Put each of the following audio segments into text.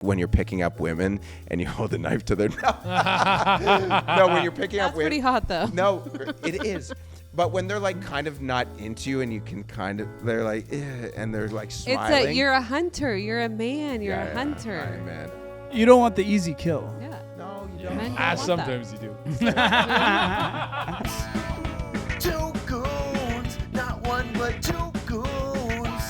when you're picking up women and you hold a knife to their mouth. No, when you're picking up women. That's pretty hot, though. No, it is. But when they're like kind of not into you and you can kind of, they're like, and they're like smiling. You're a hunter. You're a man. You're a hunter. Right, man. You don't want the easy kill. Yeah. No, you don't. Men don't want Sometimes you do. Two goons, not one but two goons.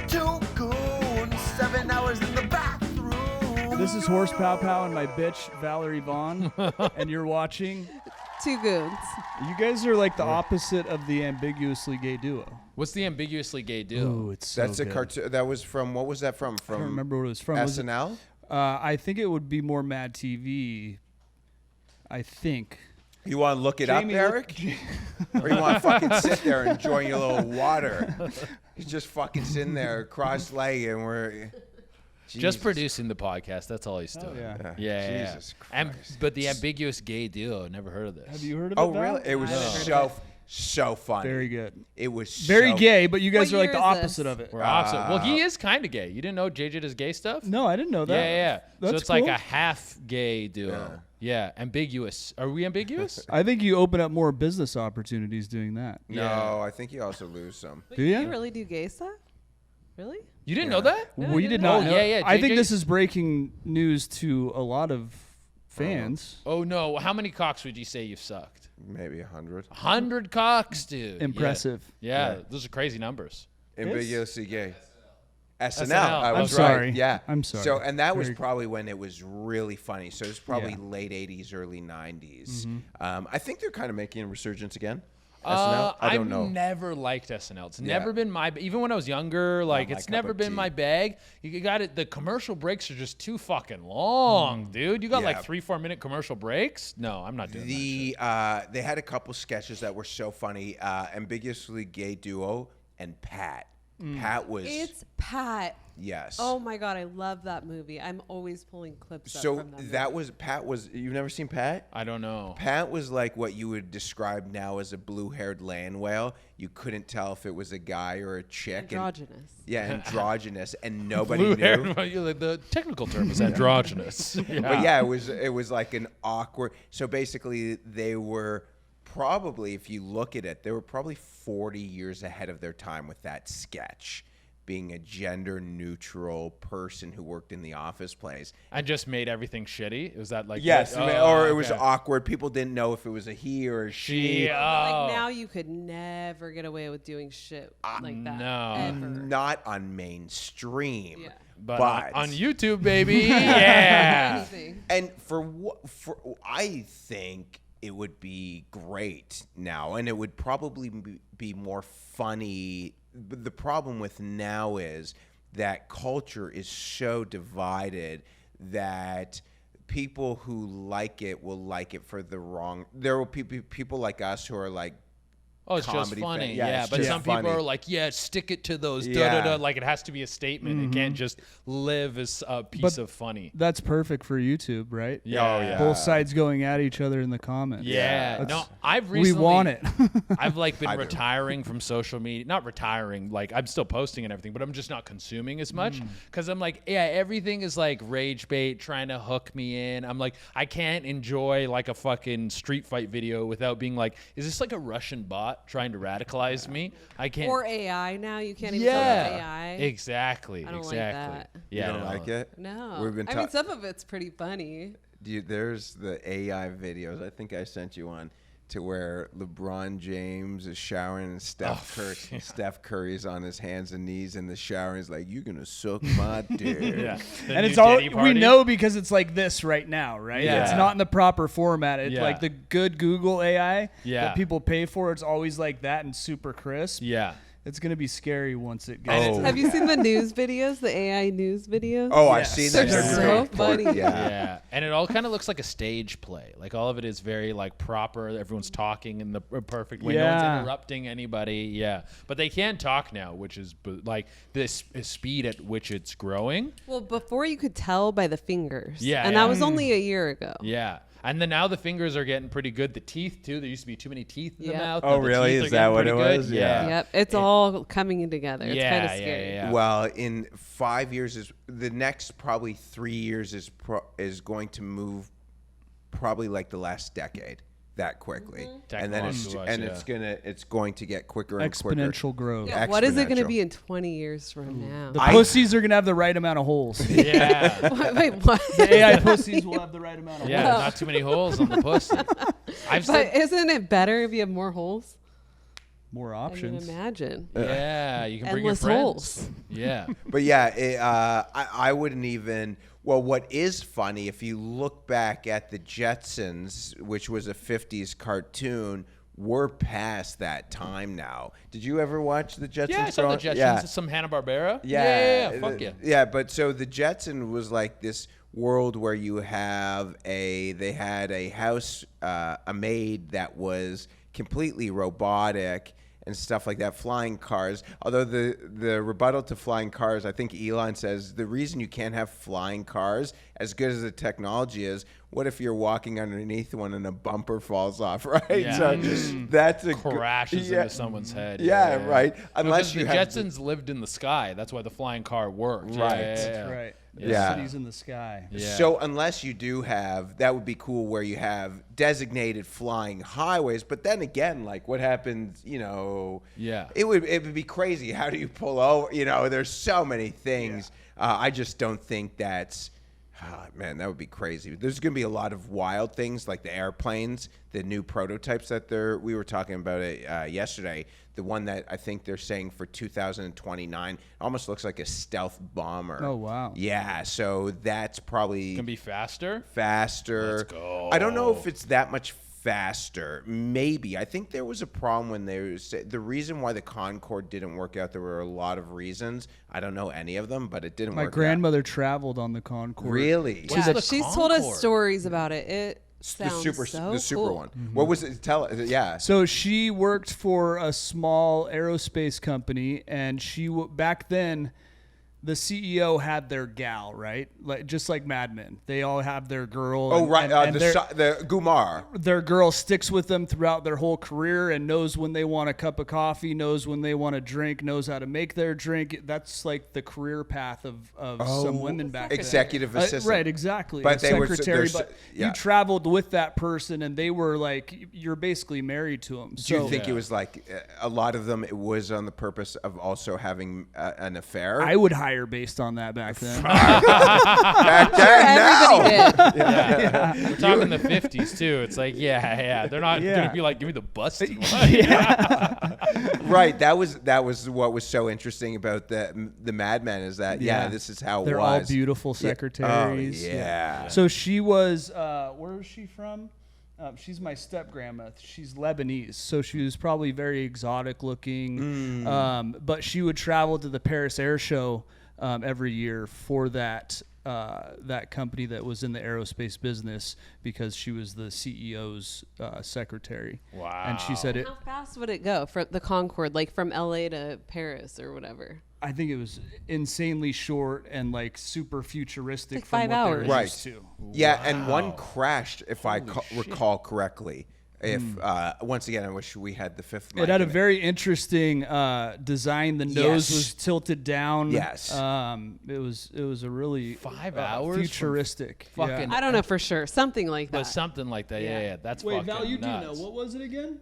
Two goons, 7 hours in the bathroom. This is HorsePowPow and my bitch Valerie Vaughn, and you're watching. Two goons. You guys are like the opposite of the ambiguously gay duo. What's the ambiguously gay duo? Ooh, it's so That's a good. cartoon. That was from, what was that from? I don't remember what it was from. Was it- SNL? I think it would be more Mad TV. I think. You want to look it Jamie, up, Eric? Or you want to fucking sit there enjoying your little water? You're just fucking sitting there cross-legged and we're... Just Jesus. producing the podcast. That's all he's doing. yeah. Yeah. Jesus And Christ. but the ambiguous gay duo. Never heard of this. Have you heard of it? Oh, Val? really? It was haven't heard so funny. Very good. It was Very so gay, but you guys What are like the year is opposite this? of it. We're opposite. Well, he is kind of gay. You didn't know JJ does gay stuff? No, I didn't know that. Yeah. So That's it's like cool. a half gay duo. Yeah. Ambiguous. Are we ambiguous? I think you open up more business opportunities doing that. No, Yeah. I think you also lose some. Do you? You really do gay stuff? Really? You didn't know that? No, We I did didn't not know. know. Oh, yeah. I think JJ this is breaking news to a lot of fans. Oh, no. How many cocks would you say you've sucked? Maybe 100. 100 cocks, dude. Impressive. Yeah. Those are crazy numbers. Ambiguously gay. SNL. SNL. I was I'm sorry. right. Yeah. I'm sorry. So, and that was Very- probably when it was really funny. So it was probably Yeah. late 80s, early 90s. Mm-hmm. I think they're kind of making a resurgence again. SNL? I don't know. I've never liked SNL. It's Yeah. never been my. Even when I was younger, like my it's cup never of been tea. my bag. You got it. The commercial breaks are just too fucking long, dude. You got Yeah. like 3-4 minute commercial breaks. No, I'm not doing that. They had a couple sketches that were so funny. Ambiguously gay duo and Pat. Pat was It's Pat. yes. Oh my God, I love that movie. I'm always pulling clips up so from that that movie. was Pat was you've never seen Pat? I don't know. Pat was like what you would describe now as a blue-haired land whale. You couldn't tell if it was a guy or a chick. Androgynous. Androgynous, and nobody Blue knew. hair. The technical term is androgynous. But yeah, it was like an awkward. So basically, they were probably, if you look at it, they were probably 40 years ahead of their time with that sketch, being a gender neutral person who worked in the office place. And just made everything shitty. Was that like Yes, that? or it was okay. awkward. People didn't know if it was a he or a she. She. Like now you could never get away with doing shit like that. no. Ever. Not on mainstream. Yeah. But on YouTube, baby. Yeah. Anything. And I think it would be great now, and it would probably be more funny. But the problem with now is that culture is so divided that people who like it will like it for the wrong. There will be people like us who are like, Oh, it's just comedy funny. fan. Yeah, it's but just some funny. people are like, yeah, stick it to those. Yeah. Da-da-da. Like it has to be a statement. It can't just live as a piece But of funny. That's perfect for YouTube, right? Yeah. Oh, yeah. Both sides going at each other in the comments. Yeah. That's- No, I've we recently. want it. I've like been I do. retiring from social media. Not retiring. Like I'm still posting and everything, but I'm just not consuming as much because I'm like, yeah, everything is like rage bait trying to hook me in. I'm like, I can't enjoy like a fucking street fight video without being like, is this like a Russian bot trying to radicalize me? I can't. Or AI now. You can't even tell it's AI. Exactly. I don't like exactly. that. Yeah. you don't like it? No. We've been I mean, some of it's pretty funny. Dude, there's the AI videos. I think I sent you one to where LeBron James is showering and Steph Curry's on his hands and knees in the shower. And he's like, "You're gonna suck my dick." Yeah. The And new it's all Diddy we party. know because it's like this right now, right? Yeah. It's not in the proper format. It's Yeah. like the good Google AI Yeah. that people pay for. It's always like that and super crisp. Yeah. It's gonna be scary once it And gets. Oh. Have you seen the news videos, the AI news videos? Oh, I've Yes. seen They're that. so Report. funny. Yeah. Yeah, and it all kind of looks like a stage play. Like all of it is very like proper. Everyone's talking in the perfect way. No Yeah. one's interrupting anybody. Yeah, but they can talk now, which is like this speed at which it's growing. Well, before you could tell by the fingers. Yeah, And yeah. that was only a year ago. Yeah, And then now the fingers are getting pretty good. The teeth too. There used to be too many teeth in the Yeah. mouth. Oh, The really? teeth are Is that getting what pretty it good. was? Yeah. Yep. It's all coming in together. It's kind of scary. Yeah. Well, in 5 years is the next probably 3 years is going to move probably like the last decade that quickly, and then it's going to get quicker and quicker. Exponential growth. Yeah, what is it going to Exponential. be in 20 years from now? The pussies are going to have the right amount of holes. Yeah. Wait, what? The AI pussies will have the right amount of Yeah, holes. not too many holes on the pussy. I've But said, isn't it better if you have more holes? More I can options. imagine. yeah, you can bring your Endless friends. holes. Yeah. But yeah, I wouldn't even. Well, what is funny, if you look back at the Jetsons, which was a 50s cartoon, we're past that time now. Did you ever watch the Jetsons? Yeah, I saw the Jetsons. Yeah. Some Hanna-Barbera. Yeah, Fuck yeah. Yeah, but so the Jetson was like this world where you have they had a house, a maid that was completely robotic and stuff like that, flying cars. Although the rebuttal to flying cars, I think Elon says the reason you can't have flying cars, as good as the technology is, what if you're walking underneath one and a bumper falls off, right? Yeah. So that's a Crashes into someone's head. Yeah, right. Unless the you have Jetsons lived in the sky. That's why the flying car worked. Right. Yeah. That's right. The Yeah. cities in the sky. Yeah. So unless you do have, that would be cool where you have designated flying highways. But then again, like what happens, Yeah. it would be crazy. How do you pull over? There's so many things. I just don't think that's, man, that would be crazy. There's going to be a lot of wild things like the airplanes, the new prototypes that we were talking about it yesterday. The one that I think they're saying for 2029 almost looks like a stealth bomber. Oh, wow. Yeah, so that's probably Can be faster. faster. Let's go. I don't know if it's that much faster. Maybe. I think there was a problem when the reason why the Concorde didn't work out. There were a lot of reasons. I don't know any of them, but it didn't My work grandmother traveled on the Concorde. out. Really? Yeah, the she's told us Concorde? stories about it. It The sounds super cool. one. What was it? Yeah. So she worked for a small aerospace company, and back then, the CEO had their gal, right? Just like Mad Men, they all have their girl. Oh, and- right. and The Gumar. their girl sticks with them throughout their whole career and knows when they want a cup of coffee, knows when they want a drink, knows how to make their drink. That's like the career path of some women back then. Executive assistant. Right, exactly. But they were secretary, they're- but yeah. you traveled with that person, and they were like, you're basically married to them. Do you think it was like a lot of them? It was on the purpose of also having an affair. I would hire based on that back then? Back then, now. Everybody did. We're talking the 50s too. It's like, they're not gonna be like, give me the busted one. Right. That was what was so interesting about the Mad Men is that this is how They're it all was. beautiful secretaries. Oh, yeah. So she was, where is she from? She's my step grandma. She's Lebanese, so she was probably very exotic looking. But she would travel to the Paris Air Show every year for that company that was in the aerospace business because she was the CEO's secretary. Wow. And she said it. How fast would it go for the Concorde, like from LA to Paris or whatever? I think it was insanely short and like super futuristic. Like from 5 what they were hours. Right. used to. Yeah, and one crashed, if I recall correctly. If once again, I wish we had the fifth. It had a very interesting design. The nose Yes. was tilted down. Yes. It was a really 5 hours from futuristic. fucking- I don't know for sure. Something like But that. something like that. Yeah. That's Wait, fucking Val, you nuts. do know. What was it again?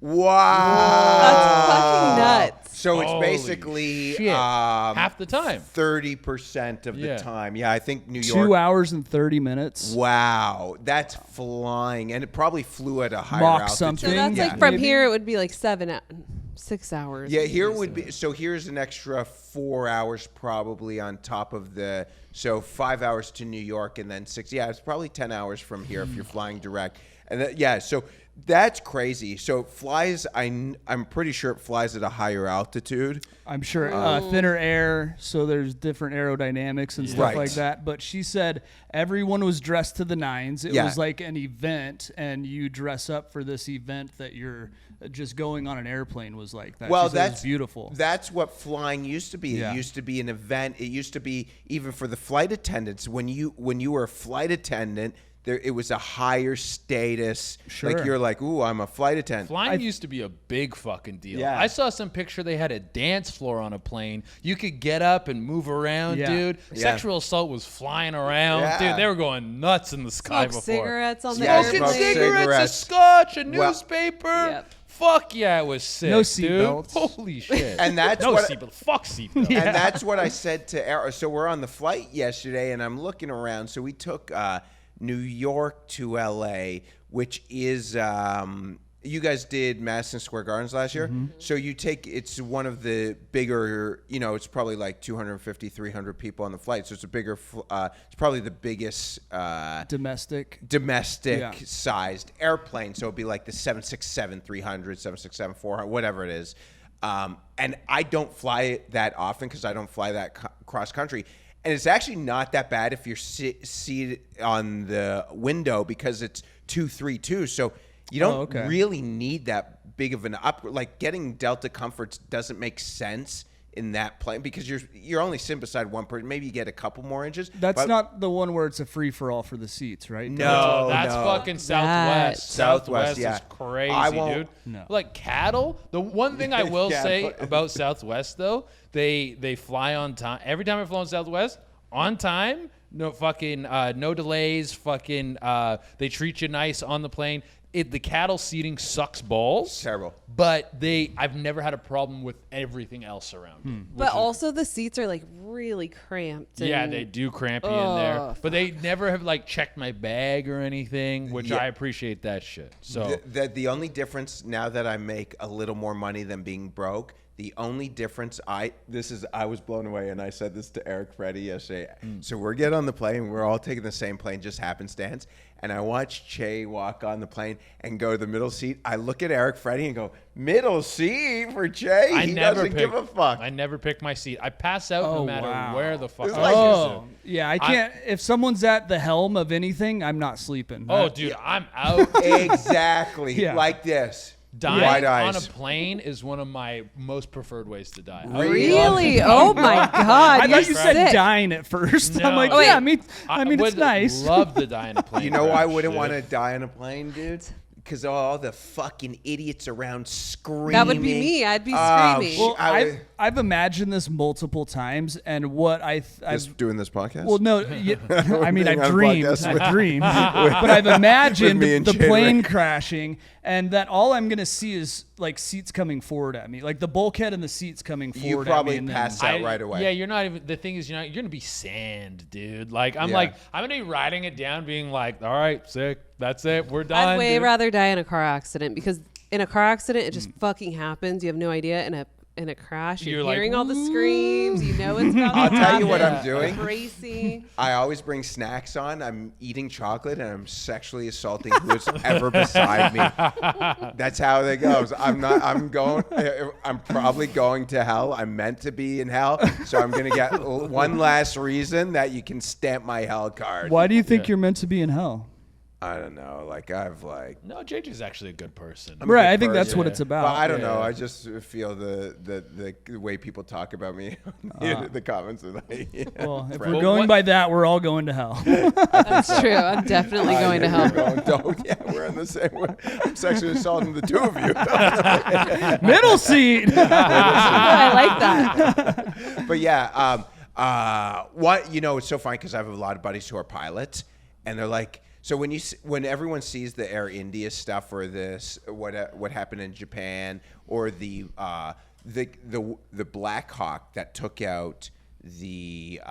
Wow. That's fucking nuts. So it's Holy basically shit. Half the time. 30% of the Yeah. time. Yeah, I think New York. 2 hours and 30 minutes. Wow, that's flying, and it probably flew at a higher Mach altitude. something. So that's Yeah. like from Maybe. here, it would be like 6 hours. Yeah, here would be. So here's an extra 4 hours probably on top of the. So 5 hours to New York and then 6. Yeah, it's probably 10 hours from here if you're flying direct. And so That's crazy. So it flies. I'm pretty sure it flies at a higher altitude. I'm sure thinner air, so there's different aerodynamics and stuff Right. like that. But she said everyone was dressed to the nines. It Yeah. was like an event, and you dress up for this event that you're just going on an airplane was like that. Well, She said it was that's beautiful. That's what flying used to be. Yeah. It used to be an event. It used to be even for the flight attendants. When you were a flight attendant, it was a higher status. Sure. Like you're like, ooh, I'm a flight attendant. Flying used to be a big fucking deal. Yeah. I saw some picture they had a dance floor on a plane. You could get up and move around, Yeah. dude. Yeah. Sexual assault was flying around. Yeah. Dude, they were going nuts in the sky Smoke before. cigarettes on the Yeah, Smoking smoke airplane. cigarettes, a cigarettes. scotch, a Well- newspaper. Yep. Fuck yeah, it was sick, No dude. seatbelts. Holy shit. And that's no what- seatbelt. Fuck seatbelt. Yeah. And that's what I said to Eric. So we're on the flight yesterday, and I'm looking around. So we took New York to LA, which is you guys did Madison Square Gardens last year. So you take it's one of the bigger, it's probably like 250, 300 people on the flight. So it's a bigger, it's probably the biggest Domestic. domestic sized airplane. So it'd be like the 767-300, 767-400, whatever it is. And I don't fly it that often because I don't fly that cross country. And it's actually not that bad if you're seated on the window because it's 232. So you don't really need that big of an upgrade. Like getting Delta Comforts doesn't make sense in that plane because you're only sitting beside one person. Maybe you get a couple more inches. That's but not the one where it's a free for all for the seats, right? No, That's no. fucking Southwest. Southwest, yeah. is crazy, I won't- dude. No. Like cattle. The one thing I will Yeah, say but- about Southwest though, they fly on time. Every time I've flown Southwest, on time. No fucking no delays. Fucking they treat you nice on the plane. The cattle seating sucks balls. Terrible. But I've never had a problem with everything else around it. But also the seats are like really cramped. Yeah, and- they do cramp you in there. Ugh, But they never have like checked my bag or anything, which Yeah. I appreciate that shit. So The only difference now that I make a little more money than being broke, the only difference I was blown away, and I said this to Eric Freddy yesterday. So we're getting on the plane, we're all taking the same plane, just happenstance. And I watch Che walk on the plane and go to the middle seat. I look at Eric Freddy and go, middle seat for Che? He doesn't give a fuck. I never pick my seat. I pass out no Oh, matter wow. where the fuck It's I like- Oh, yeah. I can't. If someone's at the helm of anything, I'm not sleeping. Oh, dude, I'm out. Exactly. Yeah. Like this. Dying Wide on a eyes. plane is one of my most preferred ways to die. Really? Oh my God! I you're thought you said sick. dying at first. No. I'm like, Oh, yeah, wait. I mean, it's would nice. love to die in a plane. You know why I crash, wouldn't dude. want to die on a plane, dude? Because all the fucking idiots around screaming. That would be me. I'd be Oh, screaming. Well, I- I've imagined this multiple times, and what I've doing this podcast? well, no, I mean, Being on I've a dreamed, podcast with- but I've imagined me and the Jay, plane right? crashing, and that all I'm gonna see is like seats coming forward at me, like the bulkhead and the seats coming You forward probably at me. pass out right away. Yeah, you're not even. The thing is, you're gonna be sand, dude. Like I'm Yeah. I'm gonna be riding it down, being like, all right, sick. That's it. We're done. I'd way dude." rather die in a car accident because in a car accident it just fucking happens. You have no idea. In a crash, you're You're like, hearing all the screams. You know it's about I'll to tell you what happen. I'm doing. Racing. I always bring snacks on. I'm eating chocolate and I'm sexually assaulting who's ever beside me. That's how it goes. I'm probably going to hell. I'm meant to be in hell. So I'm going to get one last reason that you can stamp my hell card. Why do you think you're meant to be in hell? I don't know. No, JJ's actually a good person. Right, I good think that's person. what it's about. Well, I don't know. Yeah. I just feel the way people talk about me in the comments. Are like, Well, if friend. we're going what- by that, we're all going to hell. That's true. I'm definitely going to hell. We're in the same way. I'm sexually assaulting the two of you. Middle seat. Oh, I like that. But yeah, it's so funny because I have a lot of buddies who are pilots, and they're like, so when everyone sees the Air India stuff or this what happened in Japan or the Black Hawk that took out the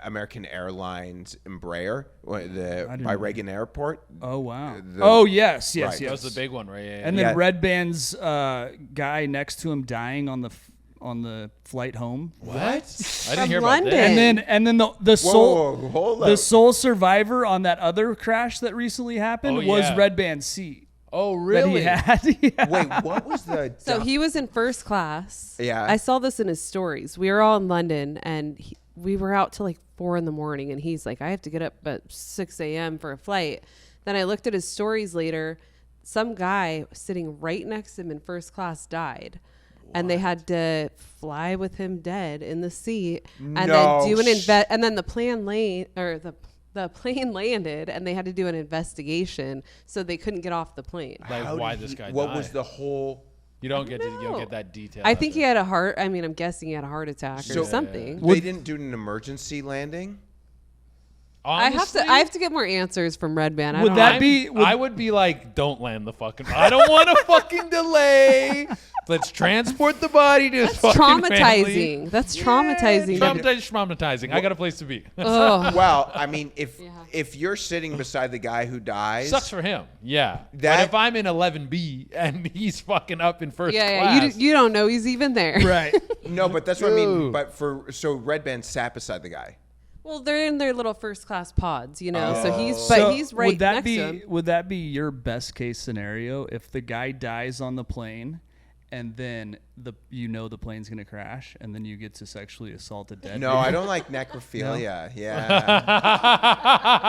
American Airlines Embraer by Reagan Airport. Oh wow. The- yes, Right. That was the big one, right? Yeah, And Yeah. then Red Band's guy next to him dying on the flight home. what? I From didn't hear London. about that. And then the sole Hold the up. sole survivor on that other crash that recently happened Oh, was yeah. Red Band's seat. Oh, that really? he had. Yeah. Wait, what was the? So he was in first class. Yeah. I saw this in his stories. We were all in London, and we were out till like 4 a.m, and he's like, I have to get up at 6 a.m. for a flight. Then I looked at his stories later. Some guy sitting right next to him in first class died. And they had to fly with him dead in the seat, and then do an and then the plane landed, and they had to do an investigation, so they couldn't get off the plane. Like How why did this he- guy What died? was the whole? You don't get that detail. I think he had a heart. I mean, I'm guessing he had a heart attack or something. They didn't do an emergency landing. Honestly, I have to get more answers from Red Band. Would that be? I would be like, don't land the fucking. I don't want a fucking delay. Let's transport the body to his fucking traumatizing. family. That's traumatizing. Traumatizing. I got a place to be. Ugh. Well, I mean, if you're sitting beside the guy who dies, Sucks for him. Yeah. But That- if I'm in 11B and he's fucking up in first Yeah, class. you don't know he's even there. Right. no, but that's what I mean. Ooh. But so Red Band sat beside the guy. Well, they're in their little first class pods, you know. So he's So he's right would that next be, to him. Would that be your best case scenario if the guy dies on the plane, and then the plane's gonna crash, and then you get to sexually assault a dead? No, man? I don't like necrophilia. Yeah,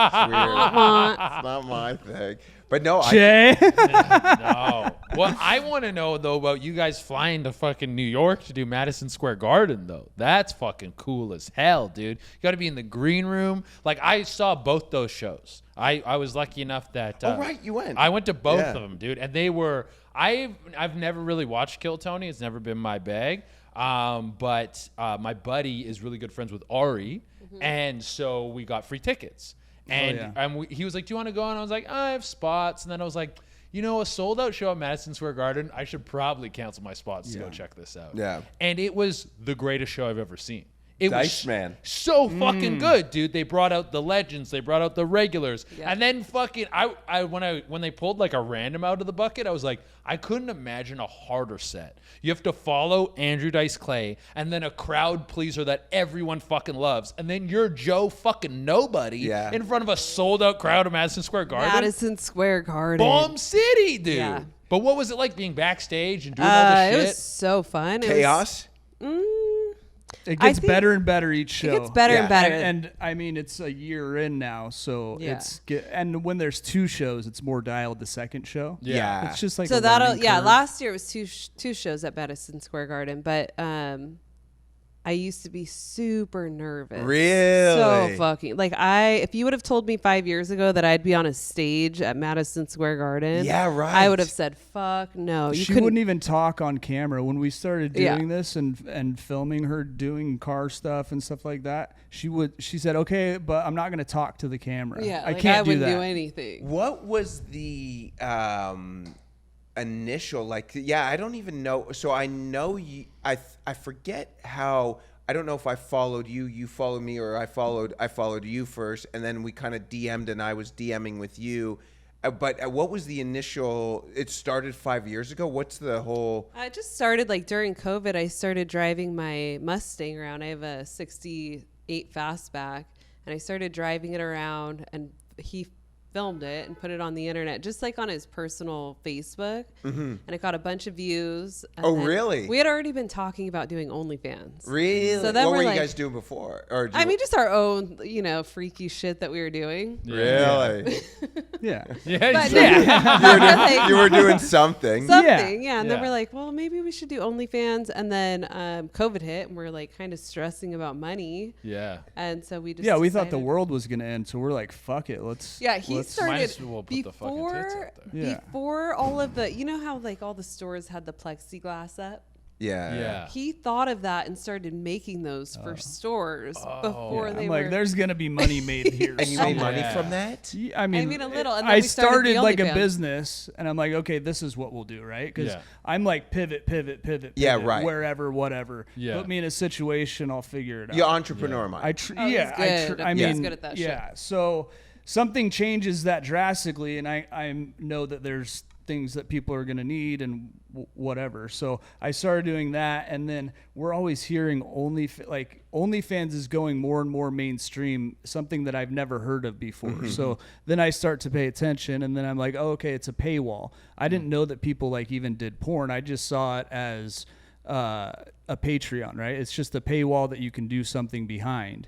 it's weird. It's not my thing. But no, Jay. No. Well, I want to know, though, about you guys flying to fucking New York to do Madison Square Garden, though. That's fucking cool as hell, dude. You got to be in the green room. Like, I saw both those shows. I was lucky enough that... Oh, right, you went. I went to both Yeah. of them, dude. And they were... I've never really watched Kill Tony. It's never been my bag. But my buddy is really good friends with Ari. And so we got free tickets. And he was like, do you want to go? And I was like, I have spots. And then I was like, a sold out show at Madison Square Garden, I should probably cancel my spots to go check this out. Yeah. And it was the greatest show I've ever seen. It Dice was Man. so fucking good, dude. They brought out the legends, they brought out the regulars, Yeah. and then fucking when they pulled like a random out of the bucket, I was like, I couldn't imagine a harder set. You have to follow Andrew Dice Clay, and then a crowd pleaser that everyone fucking loves, and then you're Joe fucking Nobody in front of a sold out crowd of Madison Square Garden. Madison Square Garden. Bomb City, dude. Yeah. But what was it like being backstage and doing all this It shit? was so fun. Chaos. It gets think better and better each show. It gets better Yeah. and better. And I mean, it's a year in now, so Yeah. and when there's two shows, it's more dialed the second show. Yeah. It's just like so a that'll learning curve. last year it was two shows at Madison Square Garden, but I used to be super nervous. Really? So fucking if you would have told me 5 years ago that I'd be on a stage at Madison Square Garden, Yeah, right. I would have said, "Fuck no." She wouldn't even talk on camera when we started Yeah. doing this and filming her doing car stuff and stuff like that. She said, "Okay, but I'm not going to talk to the camera. Yeah, I like, can't I wouldn't do that." do anything. What was the initial I don't even know. So I know you. I forget how. I don't know if I followed you, you followed me, or I followed you first, and then we kind of DM'd, and I was DMing with you. But what was the initial? It started 5 years ago. What's the whole? I just started during COVID. I started driving my Mustang around. I have a '68 Fastback, and I started driving it around. And he filmed it and put it on the internet, just on his personal Facebook, and it got a bunch of views. And Oh, then really? We had already been talking about doing OnlyFans. Really? So then what we're were you like- guys doing before? Or Just our own, freaky shit that we were doing. really? Yeah. But Yeah. You were doing something. Something, yeah. And then Yeah. we're like, well, maybe we should do OnlyFans. And then COVID hit, and we're kind of stressing about money. Yeah. And so we just We thought the decided- world was going to end, so we're like, "Fuck it, let's." Yeah, he let's- started Might as well put the fucking tits before out there. Yeah. before all of the, how all the stores had the plexiglass up. Yeah. He thought of that and started making those for stores before they I'm were. like, "There's going to be money made here." And you made money Yeah. from that? Yeah, I mean, a little, and then I we started the started a OnlyFans. business, and I'm like, okay, this is what we'll do, right? Because Yeah. I'm like pivot, Yeah, right. wherever, whatever. Yeah. Put me in a situation, I'll figure it out. You're entrepreneur, Mike. I he's good. I He's mean, good at that yeah. So something changes that drastically, and I know that there's things that people are going to need and whatever. So I started doing that, and then we're always hearing OnlyFans is going more and more mainstream, something that I've never heard of before. So then I start to pay attention, and then I'm like, oh, okay, it's a paywall. I didn't know that people like even did porn. I just saw it as a Patreon, right? It's just a paywall that you can do something behind.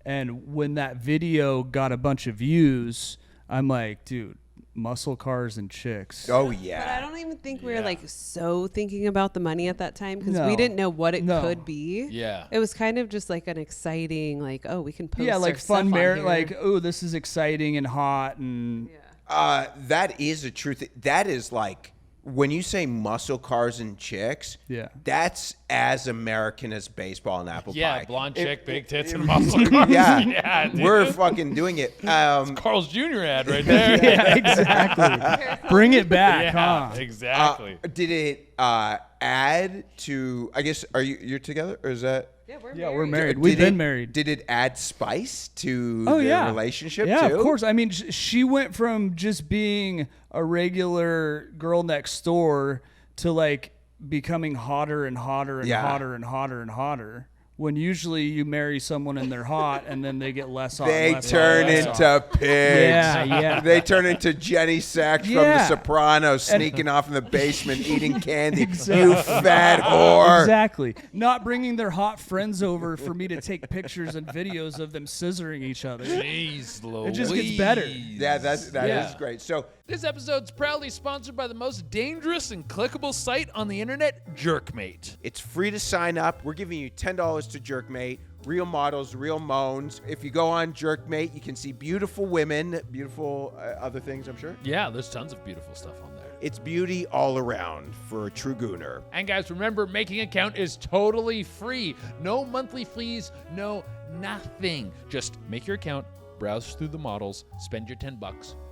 And when that video got a bunch of views, I'm like, dude, muscle cars and chicks. Oh, But I yeah. don't even think we were like so thinking about the money at that time because No. we didn't know what it No. could be. Yeah. It was kind of just like an exciting, like, oh, we can post. Yeah, our like stuff fun on merit, here. like, oh, this is exciting and hot, and That is a truth. That is like, when you say muscle cars and chicks, that's as American as baseball and apple Yeah, pie. blonde chick, big tits, and muscle cars. Yeah, Yeah, dude. we're fucking doing it. Carl's Jr. ad right there. yeah, exactly. Bring it back, Yeah, huh? exactly. Did it add to? I guess you're together, or is that? Yeah, we're married. We've been married. Did it add spice to Oh, the yeah. relationship? Yeah, too? of course. I mean, she went from just being a regular girl next door to like becoming hotter and hotter and Yeah. hotter and hotter and hotter. When usually you marry someone and they're hot and then they get less hot. They and less turn hot, less into hot. pigs. Yeah, yeah. They turn into Jenny Sachs from The Yeah. Sopranos, sneaking off in the basement, eating candy. You fat whore. Exactly. Not bringing their hot friends over for me to take pictures and videos of them scissoring each other. Jeez Louise. It just gets better. Yeah, that is Yeah. great. So This episode's proudly sponsored by the most dangerous and clickable site on the internet, Jerkmate. it's free to sign up. We're giving you $10 to Jerkmate. Real models, real moans. If you go on Jerkmate, you can see beautiful women, beautiful other things, I'm sure. Yeah, there's tons of beautiful stuff on there. It's beauty all around for a true gooner. And guys, remember, making an account is totally free. No monthly fees, no nothing. Just make your account, browse through the models, spend your $10,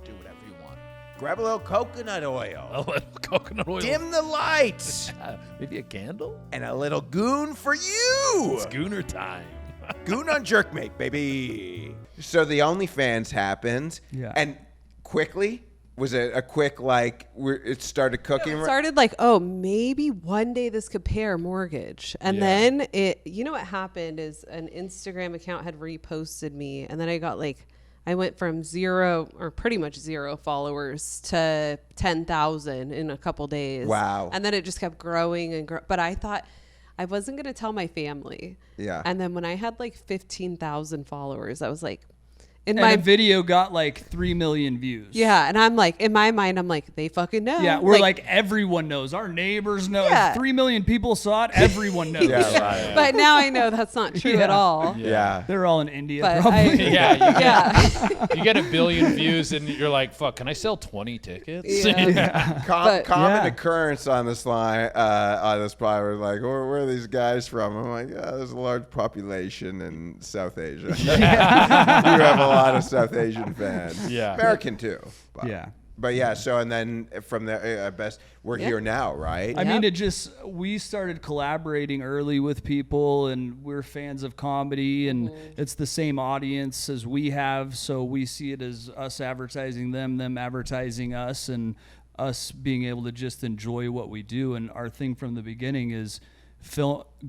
do whatever you want. Grab a little coconut oil. A little coconut oil. Dim the lights. Maybe a candle? And a little goon for you. It's Gooner time. Goon on Jerkmate, baby. So the OnlyFans happened. Yeah. And quickly, was it a quick, like, it started cooking? It started like, oh, maybe one day this could pay our mortgage. And then you know what happened is an Instagram account had reposted me. And then I went from 0 or pretty much 0 followers to 10,000 in a couple days. Wow. And then it just kept growing and but I thought I wasn't going to tell my family. Yeah. And then when I had like 15,000 followers, I was like, And the video got like 3 million views. yeah. And I'm like, in my mind, I'm like, they fucking know. Yeah, we're like everyone knows. Our neighbors know. Yeah. If 3 million people saw it, everyone knows. Yeah, right. But now I know that's not true at all. Yeah. They're all in India, But probably. Yeah, you get a billion views and you're like, fuck, can I sell 20 tickets? Common Yeah. occurrence on this line, on this pod, was like, where are these guys from? I'm like, there's a large population in South Asia. You have a lot of South Asian fans. Yeah. American too. But, Yeah. But yeah, so and then from there, we're here now, right? I mean, we started collaborating early with people, and we're fans of comedy, and it's the same audience as we have, so we see it as us advertising them advertising us, and us being able to just enjoy what we do. And our thing from the beginning is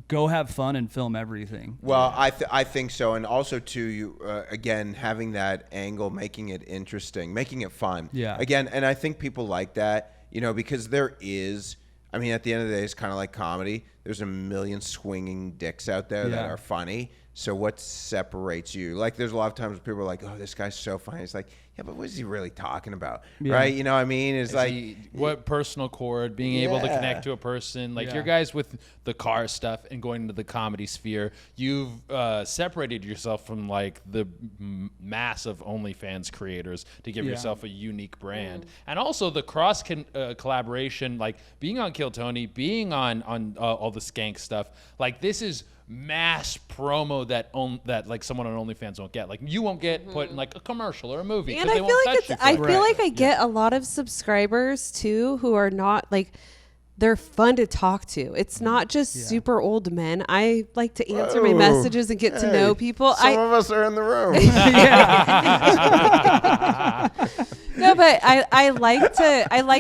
go have fun and film everything. Well, I think so, and also too, you again having that angle, making it interesting, making it fun. Yeah. Again, and I think people like that, because there is. I mean, at the end of the day, it's kind of like comedy. There's a million swinging dicks out there that are funny. So what separates you? Like, there's a lot of times where people are like, "Oh, this guy's so funny." It's like, yeah, but what is he really talking about? Yeah. Right? You know what I mean? It's like, what personal chord, being able to connect to a person, like your guys with the car stuff and going into the comedy sphere, you've separated yourself from like the mass of OnlyFans creators to give yourself a unique brand. And also the cross collaboration, like being on Kill Tony, being on all the skank stuff, like this is mass promo that like someone on OnlyFans won't get. Like you won't get put in like a commercial or a movie. And they I feel won't like touch you for I it. feel like I get a lot of subscribers too who are not like, they're fun to talk to. It's not just super old men. I like to answer my messages and get to know people. Some of us are in the room. No, but but I like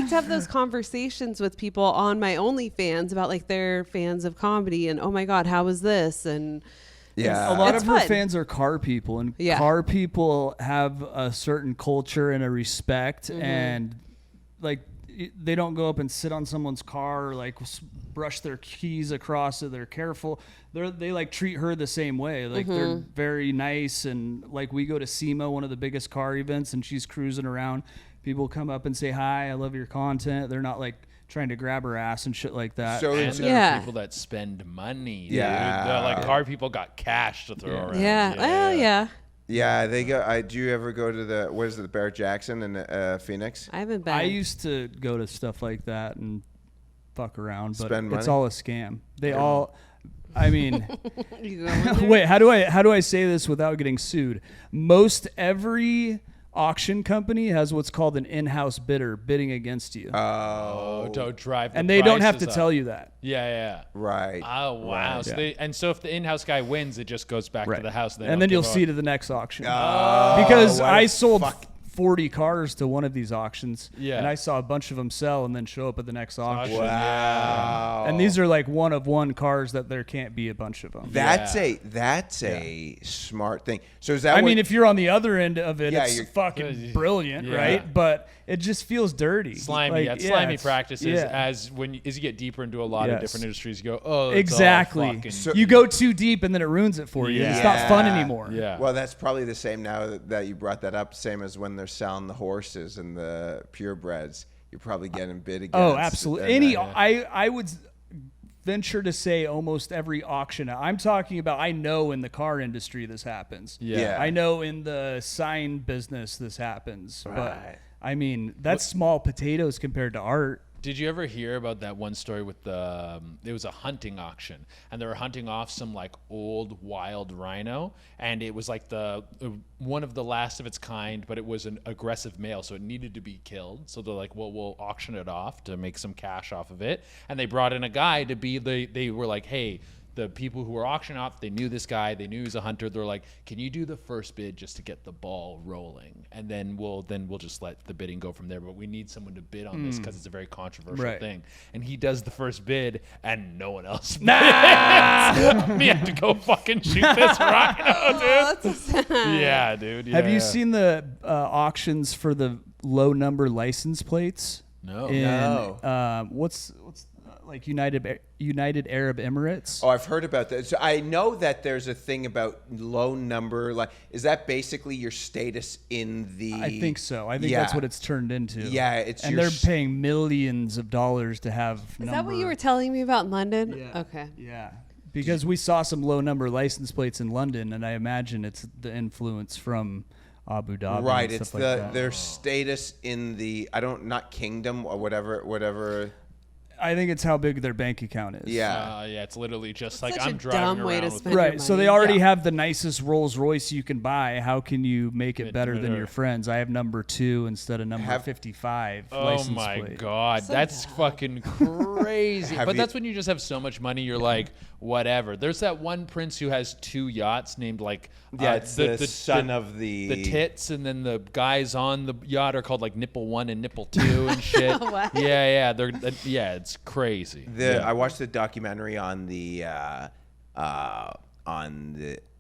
to have those conversations with people on my OnlyFans about like they're fans of comedy and oh my God, how was this? And Yeah. A lot It's of her fun. fans are car people, and Yeah. car people have a certain culture and a respect, Mm-hmm. and like they don't go up and sit on someone's car or like brush their keys across it. They're careful. They like treat her the same way. Like they're Mm-hmm. very nice, and like we go to SEMA, one of the biggest car events, and she's cruising around. People come up and say hi. I love your content. They're not like trying to grab her ass and shit like that. So And it's- there Yeah. are people that spend money. dude. Yeah. They're like car people got cash to throw around. yeah, well, yeah. Yeah, they go. Do you ever go to the the Barrett Jackson in Phoenix? I haven't been. I used to go to stuff like that and fuck around, but Spend it's money? all a scam. They all, I mean, You go in there? wait, how do I say this without getting sued? Most every auction company has what's called an in-house bidder bidding against you, Oh, don't drive. and they don't have to tell you that. Yeah. Right. Oh wow. Right. So if the in-house guy wins, it just goes back to the house. And then you'll see to the next auction. Oh, Because what I a sold fuck. 40 cars to one of these auctions, Yeah. and I saw a bunch of them sell and then show up at the next auction. Wow. And these are like one of one cars that there can't be a bunch of them. That's Yeah. a smart thing. So is that? I what- mean, if you're on the other end of it, Yeah, it's you're- fucking brilliant, Yeah. right? But it just feels dirty. slimy. Like, Slimy it's- practices. yeah. As you get deeper into a lot of Yes. different industries, you go, oh, it's Exactly. all fucking, So- You go too deep and then it ruins it for you. It's not fun Yeah. anymore. yeah. Well, that's probably the same now that you brought that up. Same as when they're selling the horses and the purebreds. You're probably getting bid against. Oh, absolutely. and, Any, I would venture to say almost every auction. I'm talking about. I know in the car industry this happens. Yeah. I know in the sign business this happens. Right. But I mean, that's small potatoes compared to art. Did you ever hear about that one story with it was a hunting auction, and they were hunting off some like old wild rhino, and it was like one of the last of its kind, but it was an aggressive male, so it needed to be killed. So they're like, well, we'll auction it off to make some cash off of it, and they brought in a guy to be they were like, hey, the people who were auctioning off, they knew this guy, they knew he was a hunter. They're like, can you do the first bid just to get the ball rolling, and then we'll just let the bidding go from there. But we need someone to bid on this because it's a very controversial Right. thing. And he does the first bid, and no one else bids. We have to go fucking shoot this rhino, dude. Yeah, dude. Have yeah. you seen the auctions for the low number license plates? No. No. What's like United Arab Emirates? Oh, I've heard about that. So I know that there's a thing about low number. Like, is that basically your status in the? I think so. I think Yeah. that's what it's turned into. Yeah, it's and your they're paying millions of dollars to have. Is that what you were telling me about in London? Yeah. Okay. Yeah, because we saw some low number license plates in London, and I imagine it's the influence from Abu Dhabi. Right. and It's stuff like that. their status in the not kingdom or whatever. I think it's how big their bank account is. Yeah. Yeah, it's literally just That's like such I'm a driving dumb around way to with spend your Right, so money. they already Yeah. have the nicest Rolls Royce you can buy. How can you make it better than better. your friends? I have number 2 instead of number Have- 55 Oh license my plate. god, that's fucking crazy. Have But you- that's when you just have so much money, you're like, whatever. There's that one prince who has 2 yachts named like Yeah, it's the son of the tits, and then the guys on the yacht are called like Nipple 1 and Nipple 2 and shit. What? Yeah, they're it's crazy. I watched the documentary on the on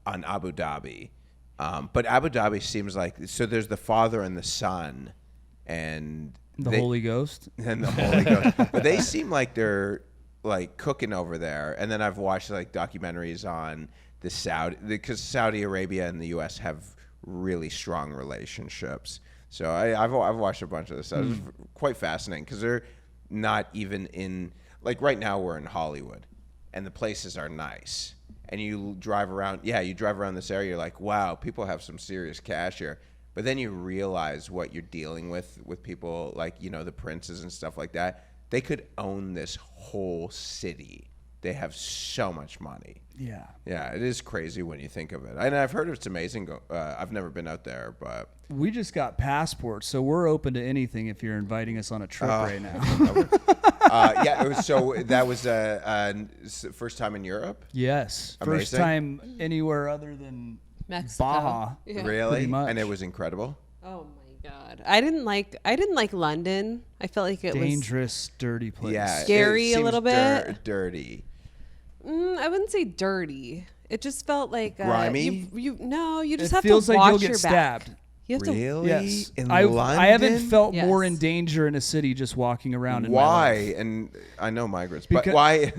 Abu Dhabi, but Abu Dhabi seems like there's the father and the son, and The Holy Ghost. and the Holy Ghost, but they seem like they're like cooking over there. And then I've watched like documentaries on because Saudi Arabia and the U.S. have really strong relationships. So I've watched a bunch of this stuff. It's quite fascinating because they're not even in, like right now we're in Hollywood and the places are nice. And you drive around this area, you're like, wow, people have some serious cash here. But then you realize what you're dealing with people like, the princes and stuff like that. They could own this whole city. They have so much money. Yeah. Yeah, it is crazy when you think of it. And I've heard it's amazing. I've never been out there, but We just got passports, so we're open to anything if you're inviting us on a trip right now. So that was first time in Europe. Yes. First Amazing. time anywhere other than Mexico. Baja. Yeah. Really? Pretty much. And it was incredible. Oh my God, I didn't like London. I felt like it Dangerous, dirty place. Yeah, Scary it a little seems bit. dirty. I wouldn't say dirty. It just felt like grimy. You just It have feels to like wash you'll get your stabbed. back. You have to. Really? Yes. In I London? haven't felt more Yes. in danger in a city just walking around. In my Why? life. And I know migrants, Because- but why?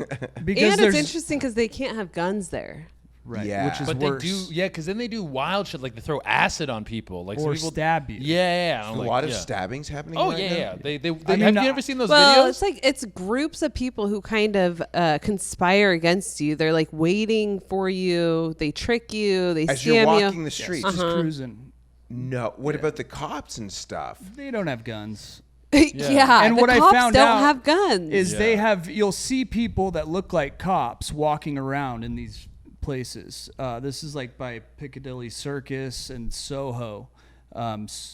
Because And there's it's interesting because they can't have guns there. right, Yeah. which is But worse. they do, yeah, because then they do wild shit, like they throw acid on people, like some or people stab you. Yeah, a I'm like, lot of yeah. stabbings happening. Oh right yeah, now? yeah. They I mean, have not- you ever seen those Well, videos? it's groups of people who kind of conspire against you. They're like waiting for you. They trick you. They As you're scam walking you. the streets. Just cruising. No. What about the cops and stuff? They don't have guns. Yeah, And the what I cops found don't out have guns. Is you'll see people that look like cops walking around in these places. This is like by Piccadilly Circus and Soho,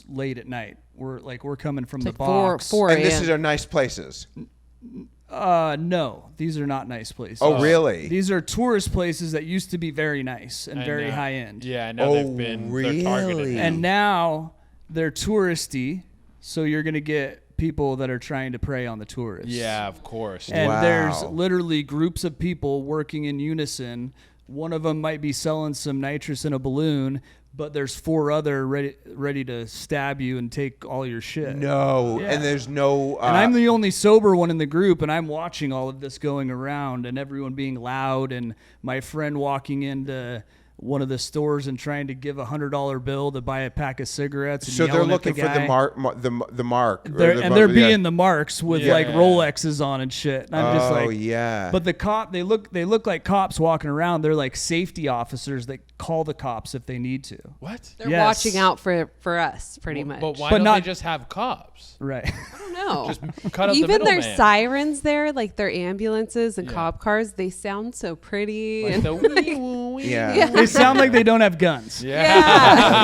late at night. We're coming from the like box. 4 And this a.m. is our nice places. No, these are not nice places. Oh, really? These are tourist places that used to be very nice and I very know. high end. Yeah, I know Oh, they've been they're targeted. really? now. And now they're touristy, so you're gonna get people that are trying to prey on the tourists. yeah, of course. And Wow. there's literally groups of people working in unison. One of them might be selling some nitrous in a balloon, but there's 4 other ready to stab you and take all your shit. No. Yeah. And there's no. And I'm the only sober one in the group, and I'm watching all of this going around and everyone being loud, and my friend walking into one of the stores and trying to give $100 bill to buy a pack of cigarettes. And so they're yelling at looking the for the guy. mark. They're being the marks with Yeah. like Rolexes on and shit. And I'm just Oh like, yeah. but the cop, they look like cops walking around. They're like safety officers that call the cops if they need to. What? They're Yes. watching out for us, pretty much. But why But don't not- they just have cops? Right. I don't know. Just cut out the Even their middleman. sirens there, like their ambulances and Yeah. cop cars, they sound so pretty. Like and the wee woo wee. Yeah. They sound like they don't have guns. Yeah.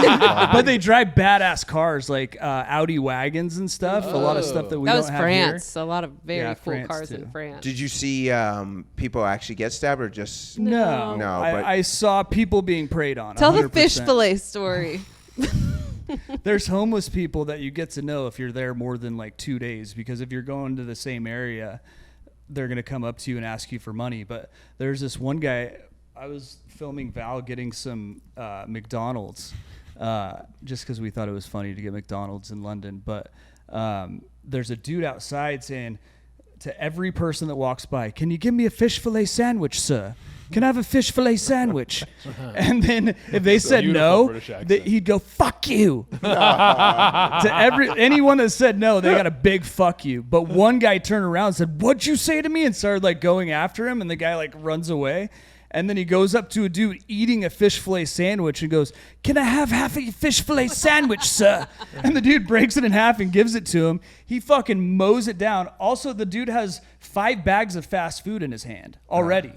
yeah. But they drive badass cars like Audi wagons and stuff. A lot of stuff that we that don't was have France. A lot of very Yeah, cool France cars too. in France. Did you see people actually get stabbed or just? here. No, No, but- I saw people being preyed on. Tell the 100%. fish fillet story. There's homeless people that you get to know if you're there more than like 2 days, because if you're going to the same area, they're going to come up to you and ask you for money. But there's this one guy, I was filming Val getting some McDonald's just because we thought it was funny to get McDonald's in London. But there's a dude outside saying to every person that walks by, "Can you give me a fish fillet sandwich, sir? Can I have a fish fillet sandwich?" And then if they said beautiful no, British accent. he'd go, "Fuck you." To anyone that said no, they got a big fuck you. But one guy turned around and said, "What'd you say to me?" and started like going after him, and the guy like runs away. And then he goes up to a dude eating a fish fillet sandwich and goes, "Can I have half a fish fillet sandwich, sir?" And the dude breaks it in half and gives it to him. He fucking mows it down. Also, the dude has 5 bags of fast food in his hand already.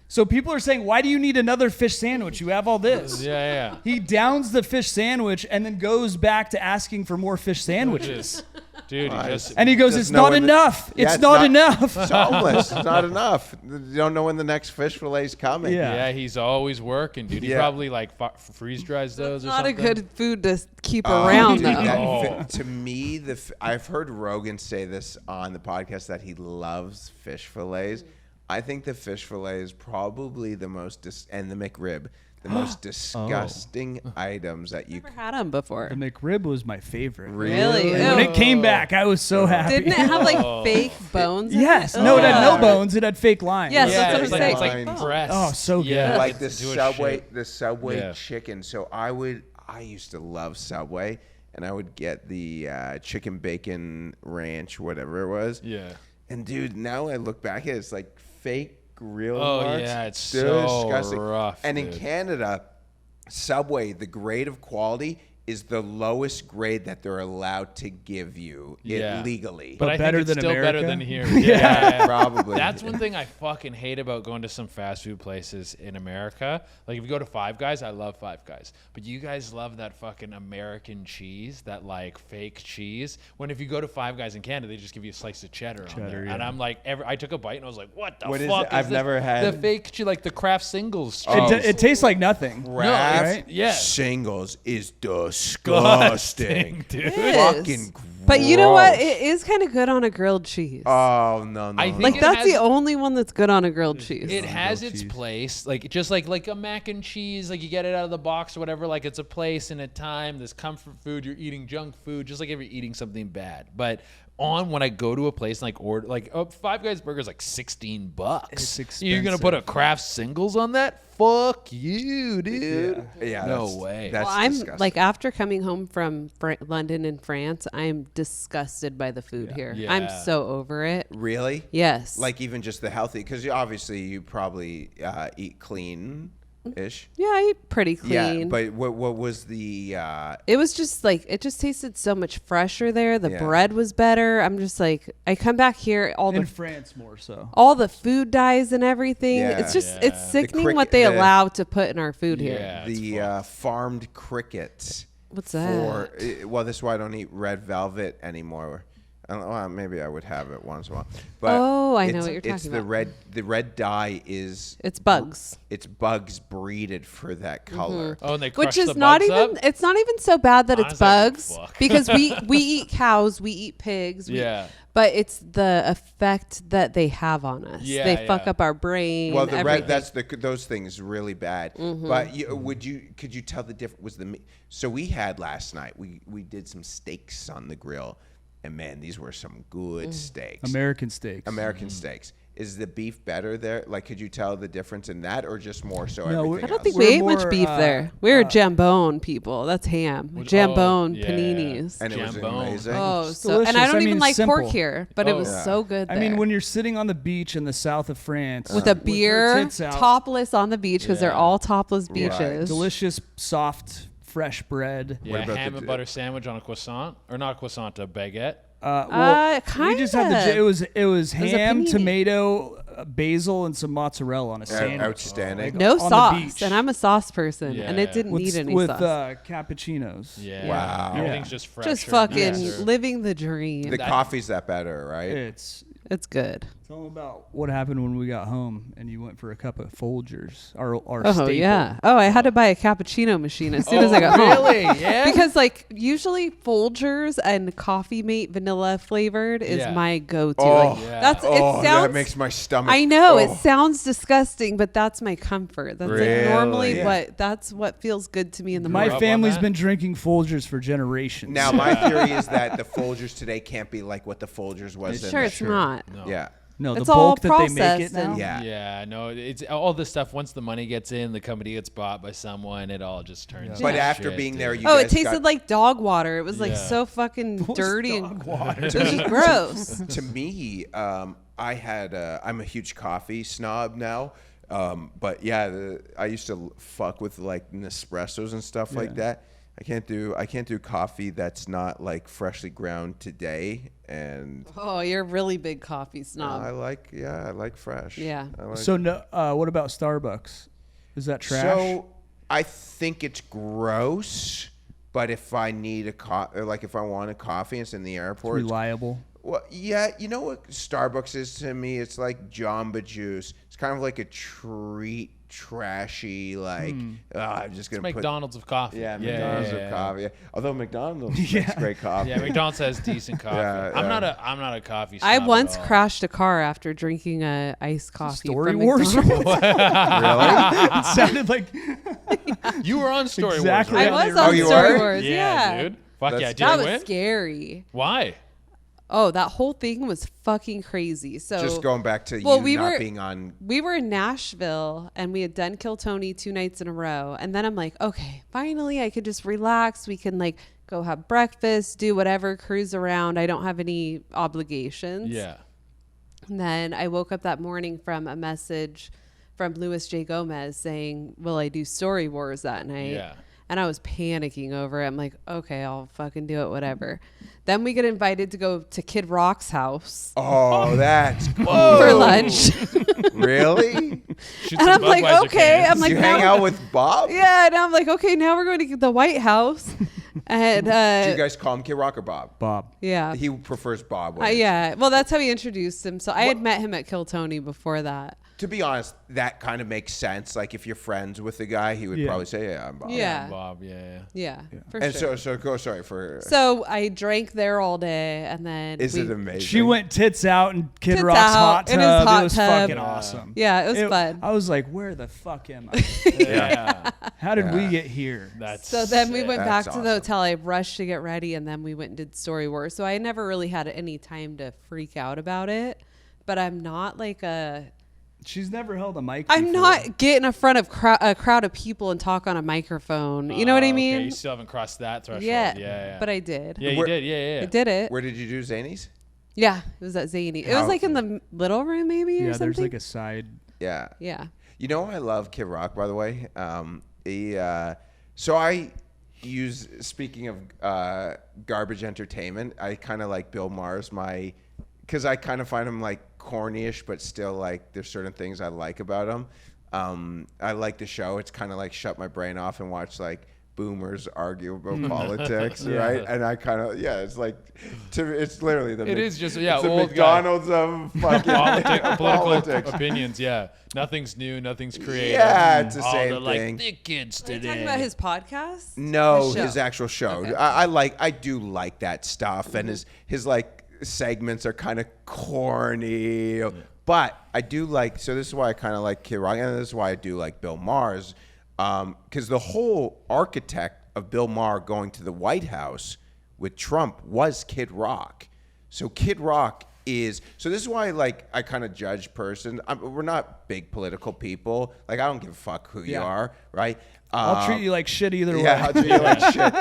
So people are saying, "Why do you need another fish sandwich? You have all this." Yeah, He downs the fish sandwich and then goes back to asking for more fish sandwiches. dude. You just And he goes, Doesn't "It's know not when enough. Yeah, It's not enough." It's homeless. It's not enough. You don't know when the next fish fillet's coming. Yeah. yeah, he's always working, dude. He Yeah. probably like freeze dries those or Not a something. good food to keep Oh, around, dude, though. that to me, I've heard Rogan say this on the podcast that he loves fish fillets. I think the fish fillet is probably the most and the McRib, the most disgusting items that you. Never had them before. The McRib was my favorite. Really? When Ew. it came back, I was so happy. Didn't it have like fake bones? in Yes. it? No, it had no Ugh. bones. It had fake lines. Yes, Yeah, that's what it's I'm like, saying. it's like Lines. breast. Oh, so good. Yeah, Like the it's do a Subway, shit. the Subway Yeah. chicken. So I used to love Subway, and I would get the chicken bacon ranch, whatever it was. Yeah. And dude, now I look back at it, it's like fake grill Oh, marks. yeah, it's so disgusting. rough, And in dude. Canada, Subway, the grade of quality is the lowest grade that they're allowed to give you Yeah. legally. But I better think it's than still better America? than here. yeah, probably. That's one thing I fucking hate about going to some fast food places in America. Like if you go to Five Guys, I love Five Guys. But you guys love that fucking American cheese, that like fake cheese. When if you go to Five Guys in Canada, they just give you a slice of cheddar on there. yeah. And I'm like, I took a bite and I was like, what the What is fuck it? I've this? never had- the fake cheese, like the Kraft Singles cheese. Oh. It tastes like nothing. Kraft right? Yeah. Singles is disgusting. disgusting. dude. It is. Fucking But you know what? gross. It is kind of good on a grilled cheese. Oh no, I think like it that's has- the only one that's good on a grilled cheese. It has its place, like just like a mac and cheese, like you get it out of the box or whatever. Like it's a place and a time. There's comfort food. You're eating junk food, just like if you're eating something bad. But when I go to a place and like order Five Guys burgers like $16. It's You're gonna put a Kraft Singles on that? Fuck you, dude. Yeah, no that's- way. That's I'm disgusting. like after coming home from London and France, I'm disgusted by the food here. Yeah. I'm so over it. Really? Yes. Like even just the healthy, because obviously you probably eat clean-ish. yeah, I eat pretty clean. Yeah, but what was the? It was just like it just tasted so much fresher there. The Yeah. bread was better. I'm just like I come back here, In France more so. all the food dyes and everything. Yeah. It's just Yeah. it's sickening cricket- what they the- allow to put in our food here. Yeah, it's the farmed cricket. What's For that? well, this is why I don't eat red velvet anymore. I don't know, well, maybe I would have it once in a while. But Oh, I know it's- what you're it's talking the about. the red dye is It's bugs. it's bugs breeded for that color. Oh, and they crush Which is the not bugs even up? it's not even so bad that it's Honestly, I don't bugs fuck. because we eat cows, we eat pigs, Yeah. but it's the effect that they have on us. Yeah, they fuck yeah. up our brain. Well, the everything. red those things really bad. Mm-hmm. But could you tell the difference? Was the meat? So we had last night. We did some steaks on the grill, and man, these were some good steaks. American steaks. American steaks. Is the beef better there? Like, could you tell the difference in that, or just more so No, everything I don't else? think We're we ate much more, beef there. We were jambone people. That's ham. Jambone yeah. paninis. And it was Jambone. amazing. Oh, It's so and I delicious. don't I even mean, like pork simple. here, but it was Yeah. so good. I There. mean, when you're sitting on the beach in the south of France with a her beer, tits out, topless on the beach because they're Yeah. all topless beaches. delicious, soft, fresh bread. Yeah, about ham the- and butter sandwich on a croissant, or not a croissant, a baguette. We just had kinda. it was a ham, panini. tomato, basil, and some mozzarella on a sandwich. Outstanding. No on the sauce, beach. and I'm a sauce person, and it Yeah. didn't need any with sauce. cappuccinos. Yeah. Wow. Everything's just fresh. Just fucking living the dream. The coffee's that better, right? It's good. Tell them about what happened when we got home and you went for a cup of Folgers, our Oh staple. yeah. Oh, I had to buy a cappuccino machine as soon as I got home. Really? Yeah. Because like usually Folgers and Coffee Mate vanilla flavored is Yeah. my go-to. Oh, like, yeah. that's Oh, it sounds. that makes my stomach. I know oh. it sounds disgusting, but that's my comfort. That's Really? like normally Yeah. what that's what feels good to me in the My morning. up on family's that? been drinking Folgers for generations. Now my theory is that the Folgers today can't be like what the Folgers was. in Sure, the- it's not. No. Yeah. no, the It's all bulk that they make it processed now. and- Yeah. Yeah, no, it's all this stuff. Once the money gets in, the company gets bought by someone, it all just turns. But to after shit, being dude. there, you Oh, guys it tasted got, like dog water. It was like Yeah. so fucking dirty and water? it was just gross. to me, I'm a huge coffee snob now. But yeah, I used to fuck with like Nespressos and stuff like that. I can't do coffee that's not like freshly ground today. And Oh, you're a really big coffee snob. I like fresh. Yeah. I like- So no, what about Starbucks? Is that trash? So I think it's gross. But if I need if I want a coffee, and it's in the airport. reliable. Well, yeah, you know what Starbucks is to me? It's like Jamba Juice. It's kind of like a treat, trashy, like, I'm just going to put... McDonald's of coffee. Yeah, McDonald's yeah, of coffee. Although McDonald's makes great coffee. Yeah, McDonald's has decent coffee. Yeah, I'm yeah. not a coffee. I snob at once all. crashed a car after drinking a iced coffee. Story from Wars? McDonald's. Really? It sounded like You were on Story Exactly. Wars. I Right? was Oh, on you Story were? Wars. Yeah, dude. Fuck That's- yeah. Did that you was win? scary. Why? Oh, that whole thing was fucking crazy. So Just going back to Well, you we not were- being on... we were in Nashville and we had done Kill Tony 2 nights in a row. And then I'm like, okay, finally I could just relax. We can like go have breakfast, do whatever, cruise around. I don't have any obligations. Yeah. And then I woke up that morning from a message from Louis J. Gomez saying, will I do Story Wars that night? Yeah. And I was panicking over it. I'm like, okay, I'll fucking do it, whatever. Then we get invited to go to Kid Rock's house Oh, that's cool. for lunch. Really? Shoot And some I'm like, Budweiser okay. cans. I'm like, you hang now- out with Bob? Yeah, and I'm like, okay, now we're going to the White House. And Do you guys call him Kid Rock or Bob? Bob. yeah. He prefers Bob. Yeah. Well, that's how he introduced him. So I had met him at Kill Tony before that. To be honest, that kind of makes sense. Like if you're friends with the guy, he would probably say, "Yeah, I'm Bob." Yeah. Bob, yeah. Yeah, for And sure. so go. Sorry for. So I drank there all day, and then Is it amazing? She went tits out in Kid Tits Rock's out hot tub. in his hot It was tub. fucking awesome. Yeah, it was fun. I was like, where the fuck am I? Yeah. How did we get here? That's So then we went back That's to the awesome. hotel. I rushed to get ready, and then we went and did Story Wars. So I never really had any time to freak out about it. But I'm not like She's never held a mic I'm before. not getting in front of a crowd of people and talk on a microphone. You know what I mean? Okay, you still haven't crossed that threshold. Yeah. But I did. Yeah, you Where- did. Yeah. I did it. Where did you do Zanies? Yeah, it was at Zany. It How- was like in the little room, maybe, or Yeah, something. there's like a side. Yeah. Yeah. You know, I love Kid Rock, by the way. So I use, speaking of garbage entertainment, I kind of like Bill Maher's because I kind of find him like cornyish, but still like there's certain things I like about him. I like the show. It's kind of like shut my brain off and watch like boomers argue about politics, right? And I kind of, it's like, it's literally It is just, it's the old guy. McDonald's of fucking Political politics. opinions, yeah. Nothing's new, nothing's creative. Yeah, it's the All same the, like, thing. thick kids Are you today. talking about his podcast? No, His show. his actual show. Okay. I do like that stuff, and his like segments are kind of corny, but I do like. So this is why I kind of like Kid Rock, and this is why I do like Bill Maher's, because the whole architect of Bill Maher going to the White House with Trump was Kid Rock. So Kid Rock is. So this is why like I kind of judge person. We're not big political people. Like I don't give a fuck who you are, right? I'll treat you like shit either way. Yeah, I'll treat you like shit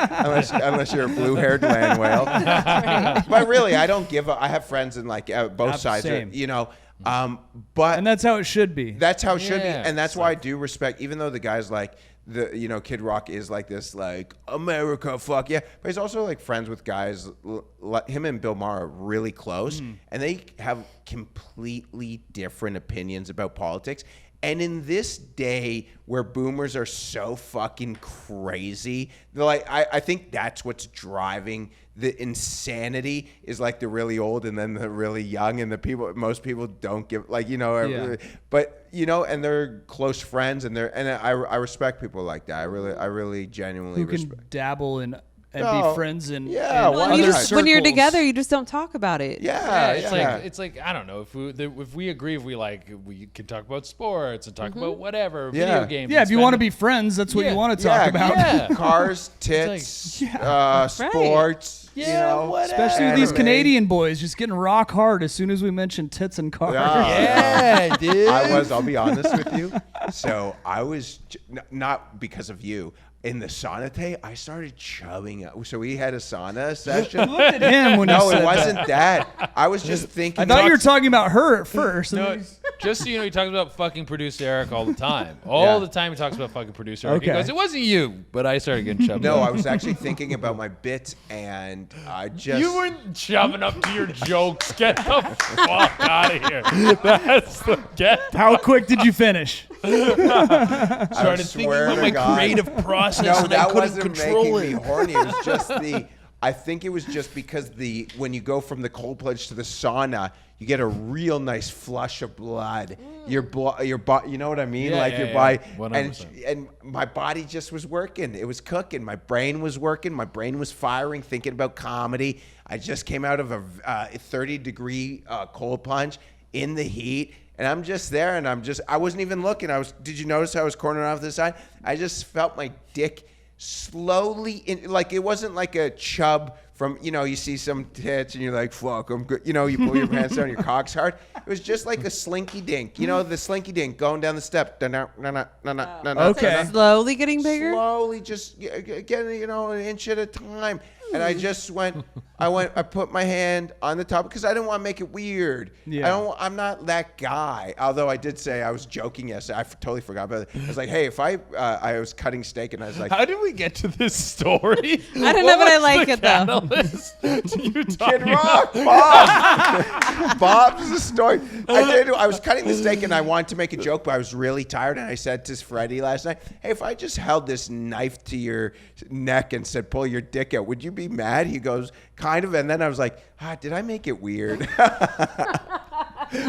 unless you're a blue-haired land whale. But really, I don't give a. I have friends in like both sides, Same. you know. But And that's how it should be. that's how it should be, Yeah, and that's why I do respect. Even though the guy's like Kid Rock is like this, like America, fuck yeah. But he's also like friends with guys. Him and Bill Maher are really close, and they have completely different opinions about politics. And in this day where boomers are so fucking crazy, they're like, I think that's what's driving the insanity is like the really old and then the really young, and most people don't give, like, you know, Yeah. but you know, and they're close friends, and I respect people like that. I really genuinely Who respect. can dabble and No. be friends and Yeah, in why other not? When you're circles. together, you just don't talk about it. Yeah, It's like I don't know if we agree, we can talk about sports and talk about whatever Yeah. video games. Yeah, and if you want to spend- be friends, that's what Yeah. you want to talk about. Yeah. Cars, tits, Right. sports. Yeah, you know, whatever. Especially with these anime. Canadian boys just getting rock hard as soon as we mention tits and cars. Yeah, dude. I'll be honest with you. So I was, not because of you, in the sauna today, I started chubbing up. So we had a sauna session. Look at him when No, he said it wasn't that. I was just thinking. I thought you were talking about her at first. and No, then- just so you know, he talks about fucking producer Eric all the time. All the time he talks about fucking producer Eric. He Okay. goes, "It wasn't you," but I started getting shoved. No, up. I was actually thinking about my bits, and I just. You weren't shoving up to your jokes. Get the fuck out of here. That's the get. How quick did you finish? Started thinking swear about to my God. creative process, No, and I that couldn't wasn't control making it. me horny. It was just I think it was just because when you go from the cold plunge to the sauna, you get a real nice flush of blood. Your body, you know what I mean? Yeah, like yeah, your yeah. body, 100%. and my body just was working. It was cooking. My brain was working. My brain was firing, thinking about comedy. I just came out of a 30-degree cold plunge in the heat. And I'm just there, and I wasn't even looking. Did you notice I was cornered off to the side? I just felt my dick slowly, like it wasn't like a chub from, you know, you see some tits and you're like, fuck, I'm good. You know, you pull your pants down, your cock's hard. It was just like a slinky dink. You know, the slinky dink going down the step. Okay. Slowly getting bigger. Slowly, just getting, you know, an inch at a time. And I just I put my hand on the top because I didn't want to make it weird. Yeah. I'm not that guy. Although I did say I was joking yesterday. I totally forgot about it. I was like, hey, if I was cutting steak and I was like, How did we get to this story? I don't know, but I like it, though. Kid Rock, Bob. Bob's the story. I was cutting the steak and I wanted to make a joke, but I was really tired. And I said to Freddie last night, hey, if I just held this knife to your neck and said, pull your dick out, would you be mad? He goes, kind of. And then I was like, did I make it weird?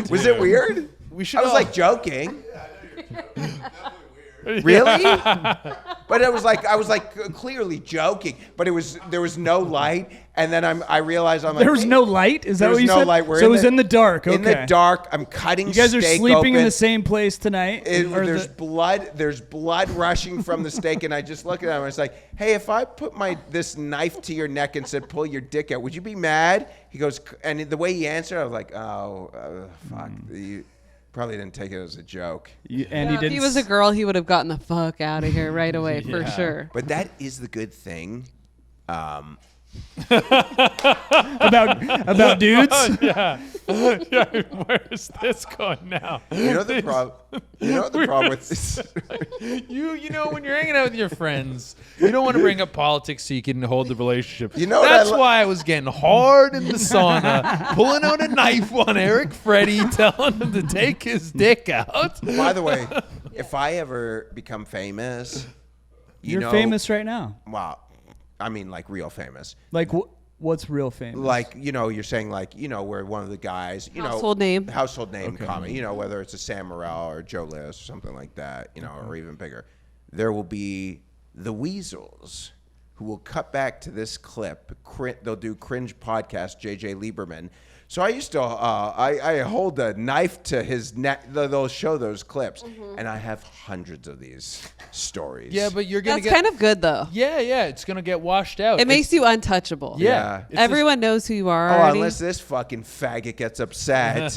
Was it weird? We should. I was like joking. Really? But I was like clearly joking. But there was no light, and then I realized I'm like There was no light? Is that there what was you no said? light. We're So it was in the dark. Okay. In the dark. I'm cutting. You guys are steak sleeping in open. the same place tonight. There's blood. There's blood rushing from the steak, and I just look at him. I was like, "Hey, if I put this knife to your neck and said pull your dick out, would you be mad?" He goes, and the way he answered, I was like, "Oh, fuck." You probably didn't take it as a joke. And If he was a girl, he would have gotten the fuck out of here right away for sure. But that is the good thing. about dudes. yeah. Where's this going now? You know the problem. You know the problem with this. You know when you're hanging out with your friends, you don't want to bring up politics so you can hold the relationship. You know what that's why I was getting hard in the sauna, pulling out a knife on Eric Freddy, telling him to take his dick out. By the way, if I ever become famous, You're famous right now. Wow. I mean, like real famous. Like what's real famous? Like, you're saying like, we're one of the guys, Household name. Household name comedy, whether it's a Sam Morril or Joe List or something like that, or even bigger. There will be the Weasels who will cut back to this clip. They'll do Cringe Podcast, JJ Lieberman. So I used to, I hold a knife to his neck. They'll show those clips, and I have hundreds of these stories. Yeah, but you're gonna That's kind of good though. Yeah, it's gonna get washed out. It makes you untouchable. Yeah. Everyone knows who you are. Oh, already. unless this fucking faggot gets upset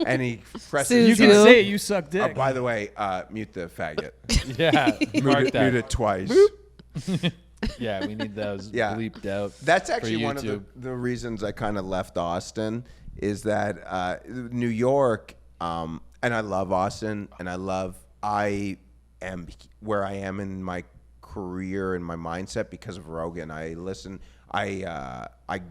and he presses. Sues you can you. say it, you suck dick. By the way, mute the faggot. Yeah, mark that. Mute it twice. Yeah, we need those Yeah. bleeped out. That's for actually one of YouTube. the reasons I kind of left Austin is that New York, and I love Austin, and I am where I am in my career and my mindset because of Rogan. I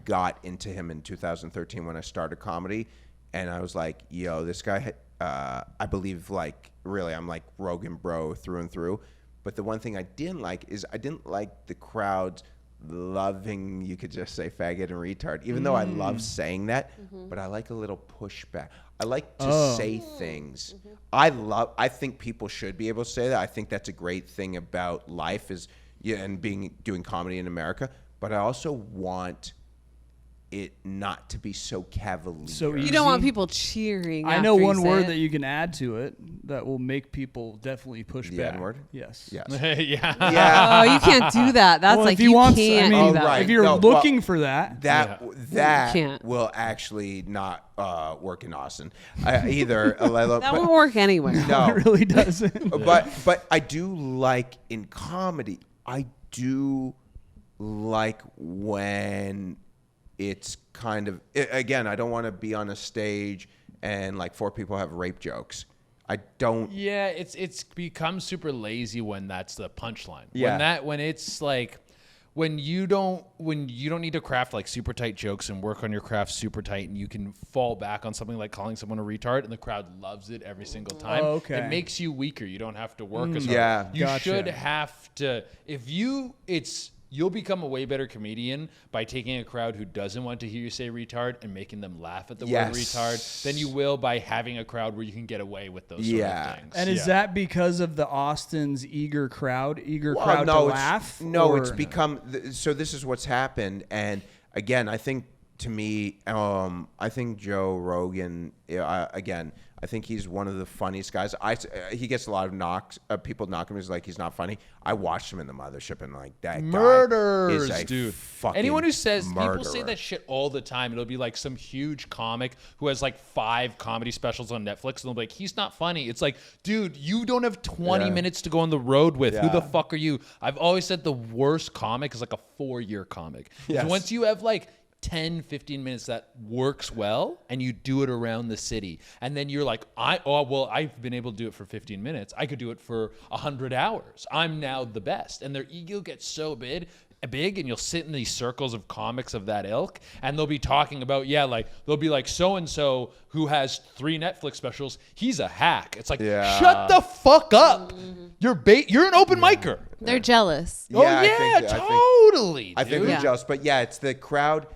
got into him in 2013 when I started comedy, and I was like, yo, this guy, I believe, like, really, I'm like Rogan bro through and through. But the one thing I didn't like is I didn't like the crowds loving, you could just say faggot and retard, even though I love saying that, but I like a little pushback. I like to say things. I think people should be able to say that. I think that's a great thing about life and doing comedy in America. But I also want it not to be so cavalier. So You don't want people cheering. I know after you one say word it. that you can add to it that will make people definitely push The back. N-word? Yes. Yes. yeah. Yeah. Oh, you can't do that. That's Well, like if he you wants, can't I mean, do that. right. if you're No, looking for that, That can't. will actually not work in Austin either. That won't work anywhere. No, it really doesn't. but I do like in comedy. I do like when it's kind of again. I don't want to be on a stage and like 4 people have rape jokes. I don't. Yeah, it's become super lazy when that's the punchline. Yeah. When it's like when you don't need to craft like super tight jokes and work on your craft super tight, and you can fall back on something like calling someone a retard, and the crowd loves it every single time. Oh, okay. It makes you weaker. You don't have to work as hard. Yeah. You Gotcha. should have to. You'll become a way better comedian by taking a crowd who doesn't want to hear you say retard and making them laugh at the word retard than you will by having a crowd where you can get away with those sort of things. And is that because of the Austin's eager crowd to laugh? It's become. So this is what's happened, and again, I think to me, I think Joe Rogan. I think he's one of the funniest guys. He gets a lot of knocks. People knock him. He's like, he's not funny. I watched him in the Mothership, and like that Murders, guy is a dude. fucking Anyone who says murderer. people say that shit all the time. It'll be like some huge comic who has like 5 comedy specials on Netflix, and they'll be like, he's not funny. It's like, dude, you don't have 20 minutes to go on the road with. Who the fuck are you? I've always said the worst comic is like a 4-year comic. Yes. Once you have like 10, 15 minutes that works well and you do it around the city. And then you're like, I've been able to do it for 15 minutes. I could do it for 100 hours. I'm now the best. And their ego gets so big and you'll sit in these circles of comics of that ilk and they'll be talking about, they'll be like so-and-so who has 3 Netflix specials. He's a hack. It's like, shut the fuck up. You're an open micer. They're jealous. Totally. I think dude. they're jealous, but yeah, it's the crowd.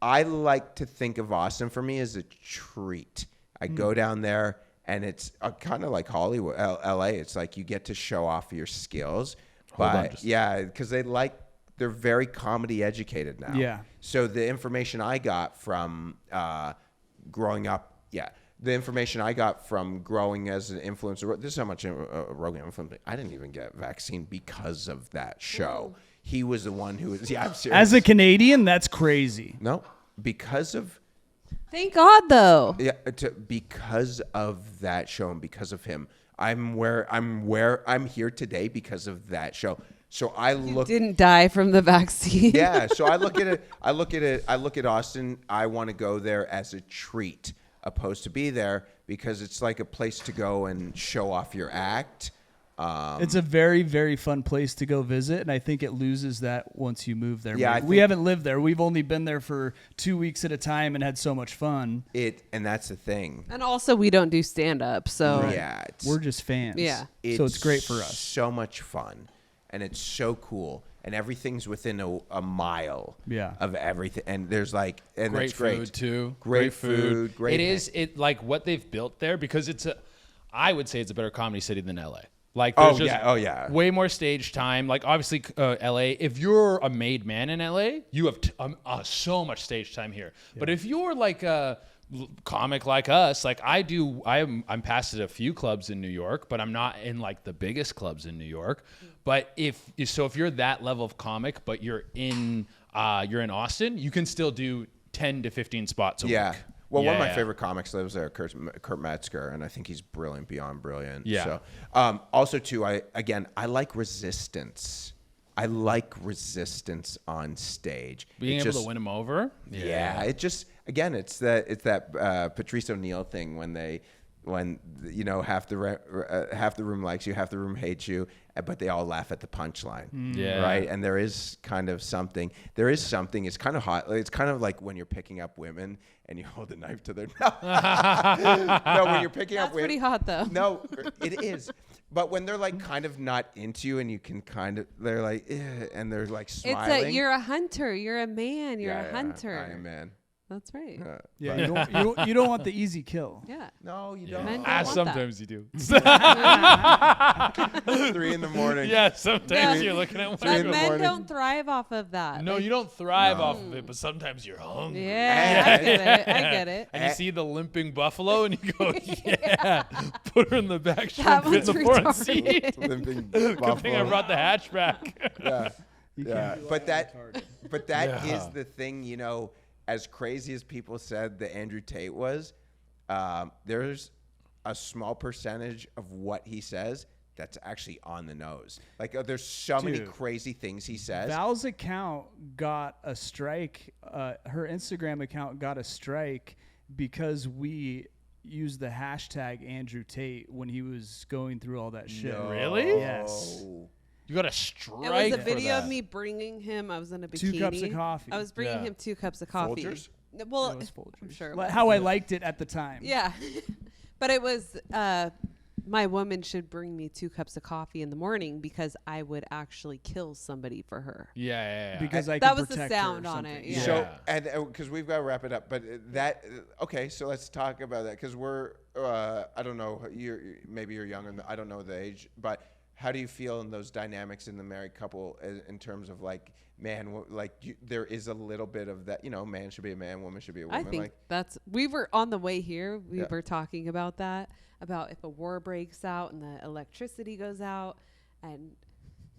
I like to think of Austin for me as a treat. I go down there and it's kind of like Hollywood, LA. It's like you get to show off your skills. Hold on But just- yeah, because they're very comedy educated now. Yeah. So the information I got from growing up, the information I got from growing as an influencer, this is how much Rogan influenced me. I didn't even get vaccine because of that show. He was the one who was, I'm serious. As a Canadian, that's crazy. No, because of, Thank God, though. because of that show and because of him, I'm here today because of that show. So I look. Didn't die from the vaccine. Yeah. So I look at it. I look at Austin. I want to go there as a treat, opposed to be there because it's like a place to go and show off your act. It's a very, very fun place to go visit, and I think it loses that once you move there. Yeah, we haven't lived there. We've only been there for 2 weeks at a time and had so much fun. And that's the thing. And also, we don't do stand-up, so Yeah. We're just fans. Yeah. So it's great for us. So much fun, and it's so cool, and everything's within a mile. Yeah. Of everything, and there's like, and Great it's great food too. Great food. Great. It like what they've built there because I would say it's a better comedy city than LA. Like, there's way more stage time. Like, obviously, LA, if you're a made man in LA, you have so much stage time here. Yeah. But if you're like a comic like us, like I'm past at a few clubs in New York, but I'm not in like the biggest clubs in New York. But if you're that level of comic, but you're in Austin, you can still do 10 to 15 spots a week. Well, one of my favorite comics lives there, Kurt Metzger, and I think he's brilliant, beyond brilliant. Yeah. So, also too, I like resistance. I like resistance on stage. Being able to win them over. Yeah. It just, again, it's that Patrice O'Neill thing when half the room likes you, half the room hates you, but they all laugh at the punchline. Yeah. Right. And there is kind of something. It's kind of hot. It's kind of like when you're picking up women and you hold a knife to their no, when you're picking up women. That's pretty hot, though. No, it is. But when they're like kind of not into you and you can they're like, and they're like smiling. You're a hunter. You're a man. You're a hunter. I am a man. That's right. Yeah, you don't want the easy kill. Yeah. No, you don't. Men don't want Sometimes you do. 3 a.m. Yeah, sometimes you're looking at But men don't thrive off of that. No, you don't thrive off of it, but sometimes you're hungry. Yeah, I get it. And you see the limping buffalo, and you go, yeah, put her in the back, she'll That fit in the one's front seat. retarded. Limping Good thing I buffalo. brought the hatchback. Yeah. But that is the thing, as crazy as people said that Andrew Tate was, there's a small percentage of what he says that's actually on the nose. Like, there's so many crazy things he says. Val's account got a strike. Her Instagram account got a strike because we used the hashtag Andrew Tate when he was going through all that shit. No. Really? Yes. You got a strike. It was a for video that. of me bringing him. I was in a bikini. 2 cups of coffee. I was bringing him 2 cups of coffee. Folgers? Well, It was Folgers. I'm sure. How I liked it at the time. Yeah. But it was my woman should bring me 2 cups of coffee in the morning because I would actually kill somebody for her. Yeah. Because I That could was the protect her or sound on something. it, yeah. So, and because we've got to wrap it up, but so let's talk about that because we're, I don't know, maybe you're younger, I don't know the age, but how do you feel in those dynamics in the married couple in terms of like, man, there is a little bit of that, man should be a man, woman should be a woman. I think we were on the way here. We were talking about that, about if a war breaks out and the electricity goes out, and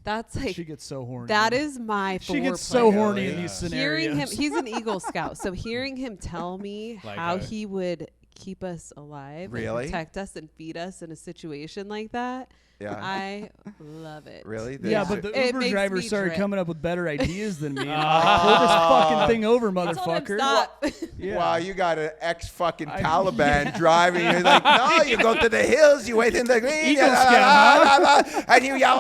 that's like She gets so horny. that is my She gets foreplay. so horny in these scenarios. Hearing him, he's an Eagle Scout, so hearing him tell me Like how he would keep us alive, Really? and protect us and feed us in a situation like that, Yeah. I love it. Really? Yeah, but the It Uber makes driver me started drip. coming up with better ideas than me. Pull this fucking thing over, I told him, motherfucker. stop. Yeah. Wow, you got an ex-fucking Taliban driving. You're like, no, you go to the hills, you wait in the green, Eagle Scout, and you yell,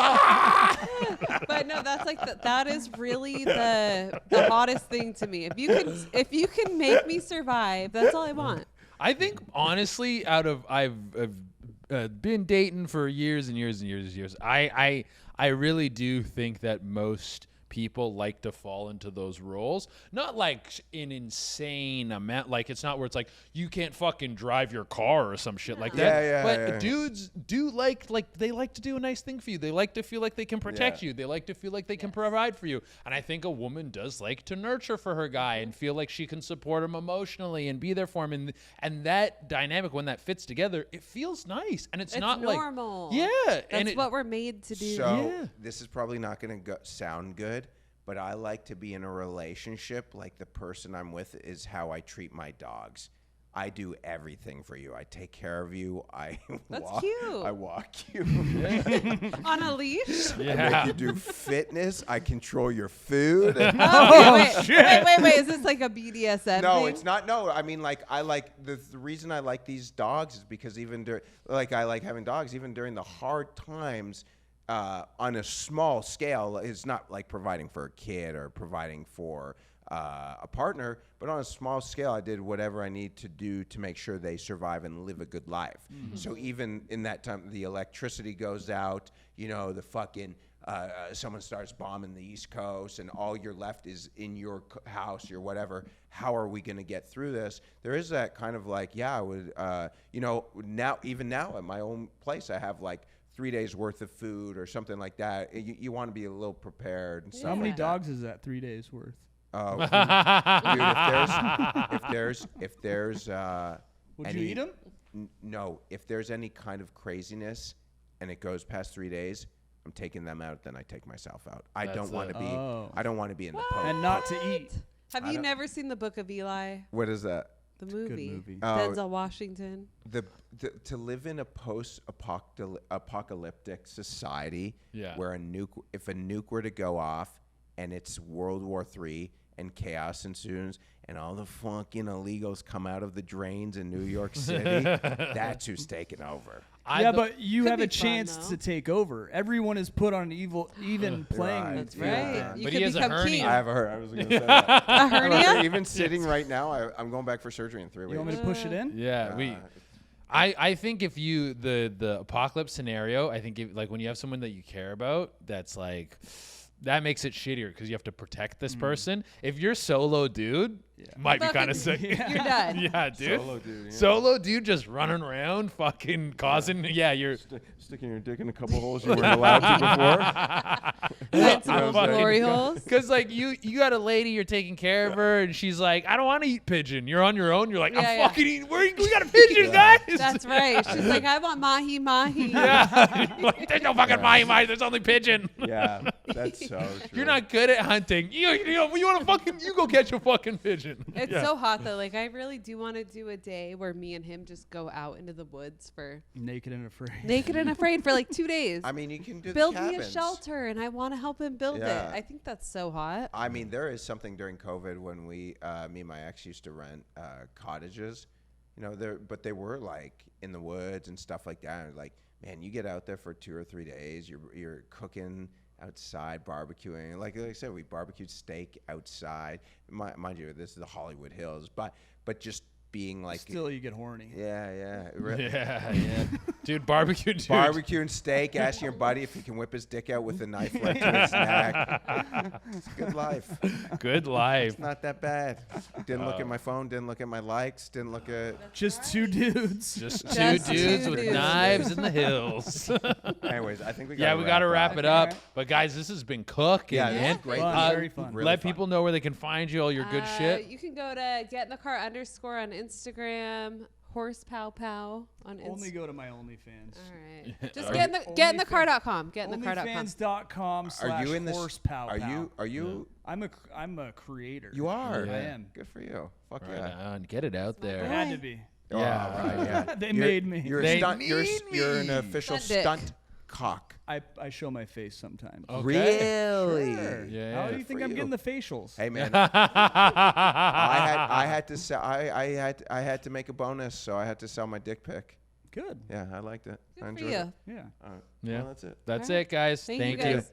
But no, that's like that is really the hottest thing to me. If you can make me survive, that's all I want. I think honestly, I've been dating for years and years and years and years. I really do think that most people like to fall into those roles. Not like an insane amount. Like, it's not where it's like, you can't fucking drive your car or some shit like that. But dudes do like they like to do a nice thing for you. They like to feel like they can protect you. They like to feel like they can provide for you. And I think a woman does like to nurture for her guy and feel like she can support him emotionally and be there for him. And that dynamic, when that fits together, it feels nice. And it's not normal. like, That's what we're made to do. So this is probably not going to sound good, but I like to be in a relationship like the person I'm with is how I treat my dogs. I do everything for you. I take care of you. That's cute. I walk you. On a leash? I make you do fitness. I control your food. Wait. Is this like a BDSM No, thing? it's not. No, I mean, like, I like the reason I like these dogs is because even I like having dogs even during the hard times. On a small scale, it's not like providing for a kid or providing for a partner, but on a small scale, I did whatever I need to do to make sure they survive and live a good life. Mm-hmm. So even in that time, the electricity goes out, the fucking someone starts bombing the East Coast and all you're left is in your house or whatever. How are we going to get through this? There is that kind of like, I would, now at my own place, I have like 3 days worth of food or something like that. You want to be a little prepared and stuff. How many like dogs is that? 3 days worth? Dude, if there's Would you eat them? No, if there's any kind of craziness and it goes past 3 days, I'm taking them out. Then I take myself out. I don't want to be in the post. And not to eat. Have you never seen the Book of Eli? What is that? The movie. Good movie. Denzel Washington. To live in a post-apocalyptic society where if a nuke were to go off and it's World War III and chaos ensues and all the fucking illegals come out of the drains in New York City, that's who's taking over. But you have a be chance fun, to take over. Everyone is put on an even playing. Right. That's Yeah. right. You But could he has a become hernia. king. I have a hernia. I was going to say that. A hernia? Even sitting right now, I'm going back for surgery in 3 weeks. You want me to push it in? I think if you the apocalypse scenario, I think if, like when you have someone that you care about, that's like that makes it shittier because you have to protect this person. If you're solo dude, might be kind of sick. You're done. Yeah, dude. Solo dude. Yeah. Solo dude just running around, fucking causing. You're sticking your dick in a couple holes you weren't allowed to before. That's glory holes. Because like you got a lady, you're taking care of her, and she's like, I don't want to eat pigeon. You're on your own. You're like, I'm fucking eating. We got a pigeon, guys. That's right. She's like, I want mahi. Yeah. Like, there's no fucking mahi. There's only pigeon. Yeah, that's so true. You're not good at hunting. You want to fucking you go catch a fucking pigeon. It's so hot though. Like I really do want to do a day where me and him just go out into the woods for Naked and afraid for like 2 days. I mean, you can do build the me a cabins. shelter, and I want to help him build it. I think that's so hot. I mean, there is something during COVID when me and my ex used to rent cottages, but they were like in the woods and stuff like that. And like, man, you get out there for 2 or 3 days, you're cooking outside, barbecuing. Like I said, we barbecued steak outside. Mind you, this is the Hollywood Hills, but just being like, Still, you get horny. yeah, Yeah. Dude, barbecue. Dude. barbecue and steak. Asking your buddy if he can whip his dick out with a knife left to his neck. It's a good life. Good life. It's not that bad. Didn't look at my phone. Didn't look at my likes. Didn't look at. Just two dudes. Just Just two dudes two with dudes. knives in the hills. Anyways, I think we Yeah, we got to wrap it up. But guys, this has been cooking. Yeah, this man. is great. Fun, very fun. Really Let fun. people know where they can find you, all your good shit. You can go to @getinthecar_ on Instagram, HorsePowPow on Instagram. Only go to my OnlyFans. All right. Just Are getinthecar.com. Getinthecar.com. Onlyfans.com/horsepow. Are you? I'm a creator. You are. I am. Good for you. Fuck Right yeah. on. Get it out I there. had to be. Yeah. Oh, right, yeah. They made me. You're a They stunt. need You're an official Stunt dick. stunt cock. I show my face sometimes. Okay. Really? Sure. Yeah, How do yeah. you think For I'm you. getting the facials? Hey man, I had to sell. I had to make a bonus, so I had to sell my dick pic. Good. Yeah, I liked it. I Good for enjoyed you. it. Yeah. All right. Yeah. Well, that's it. That's All right. it, guys. Thank you, Thank you. guys.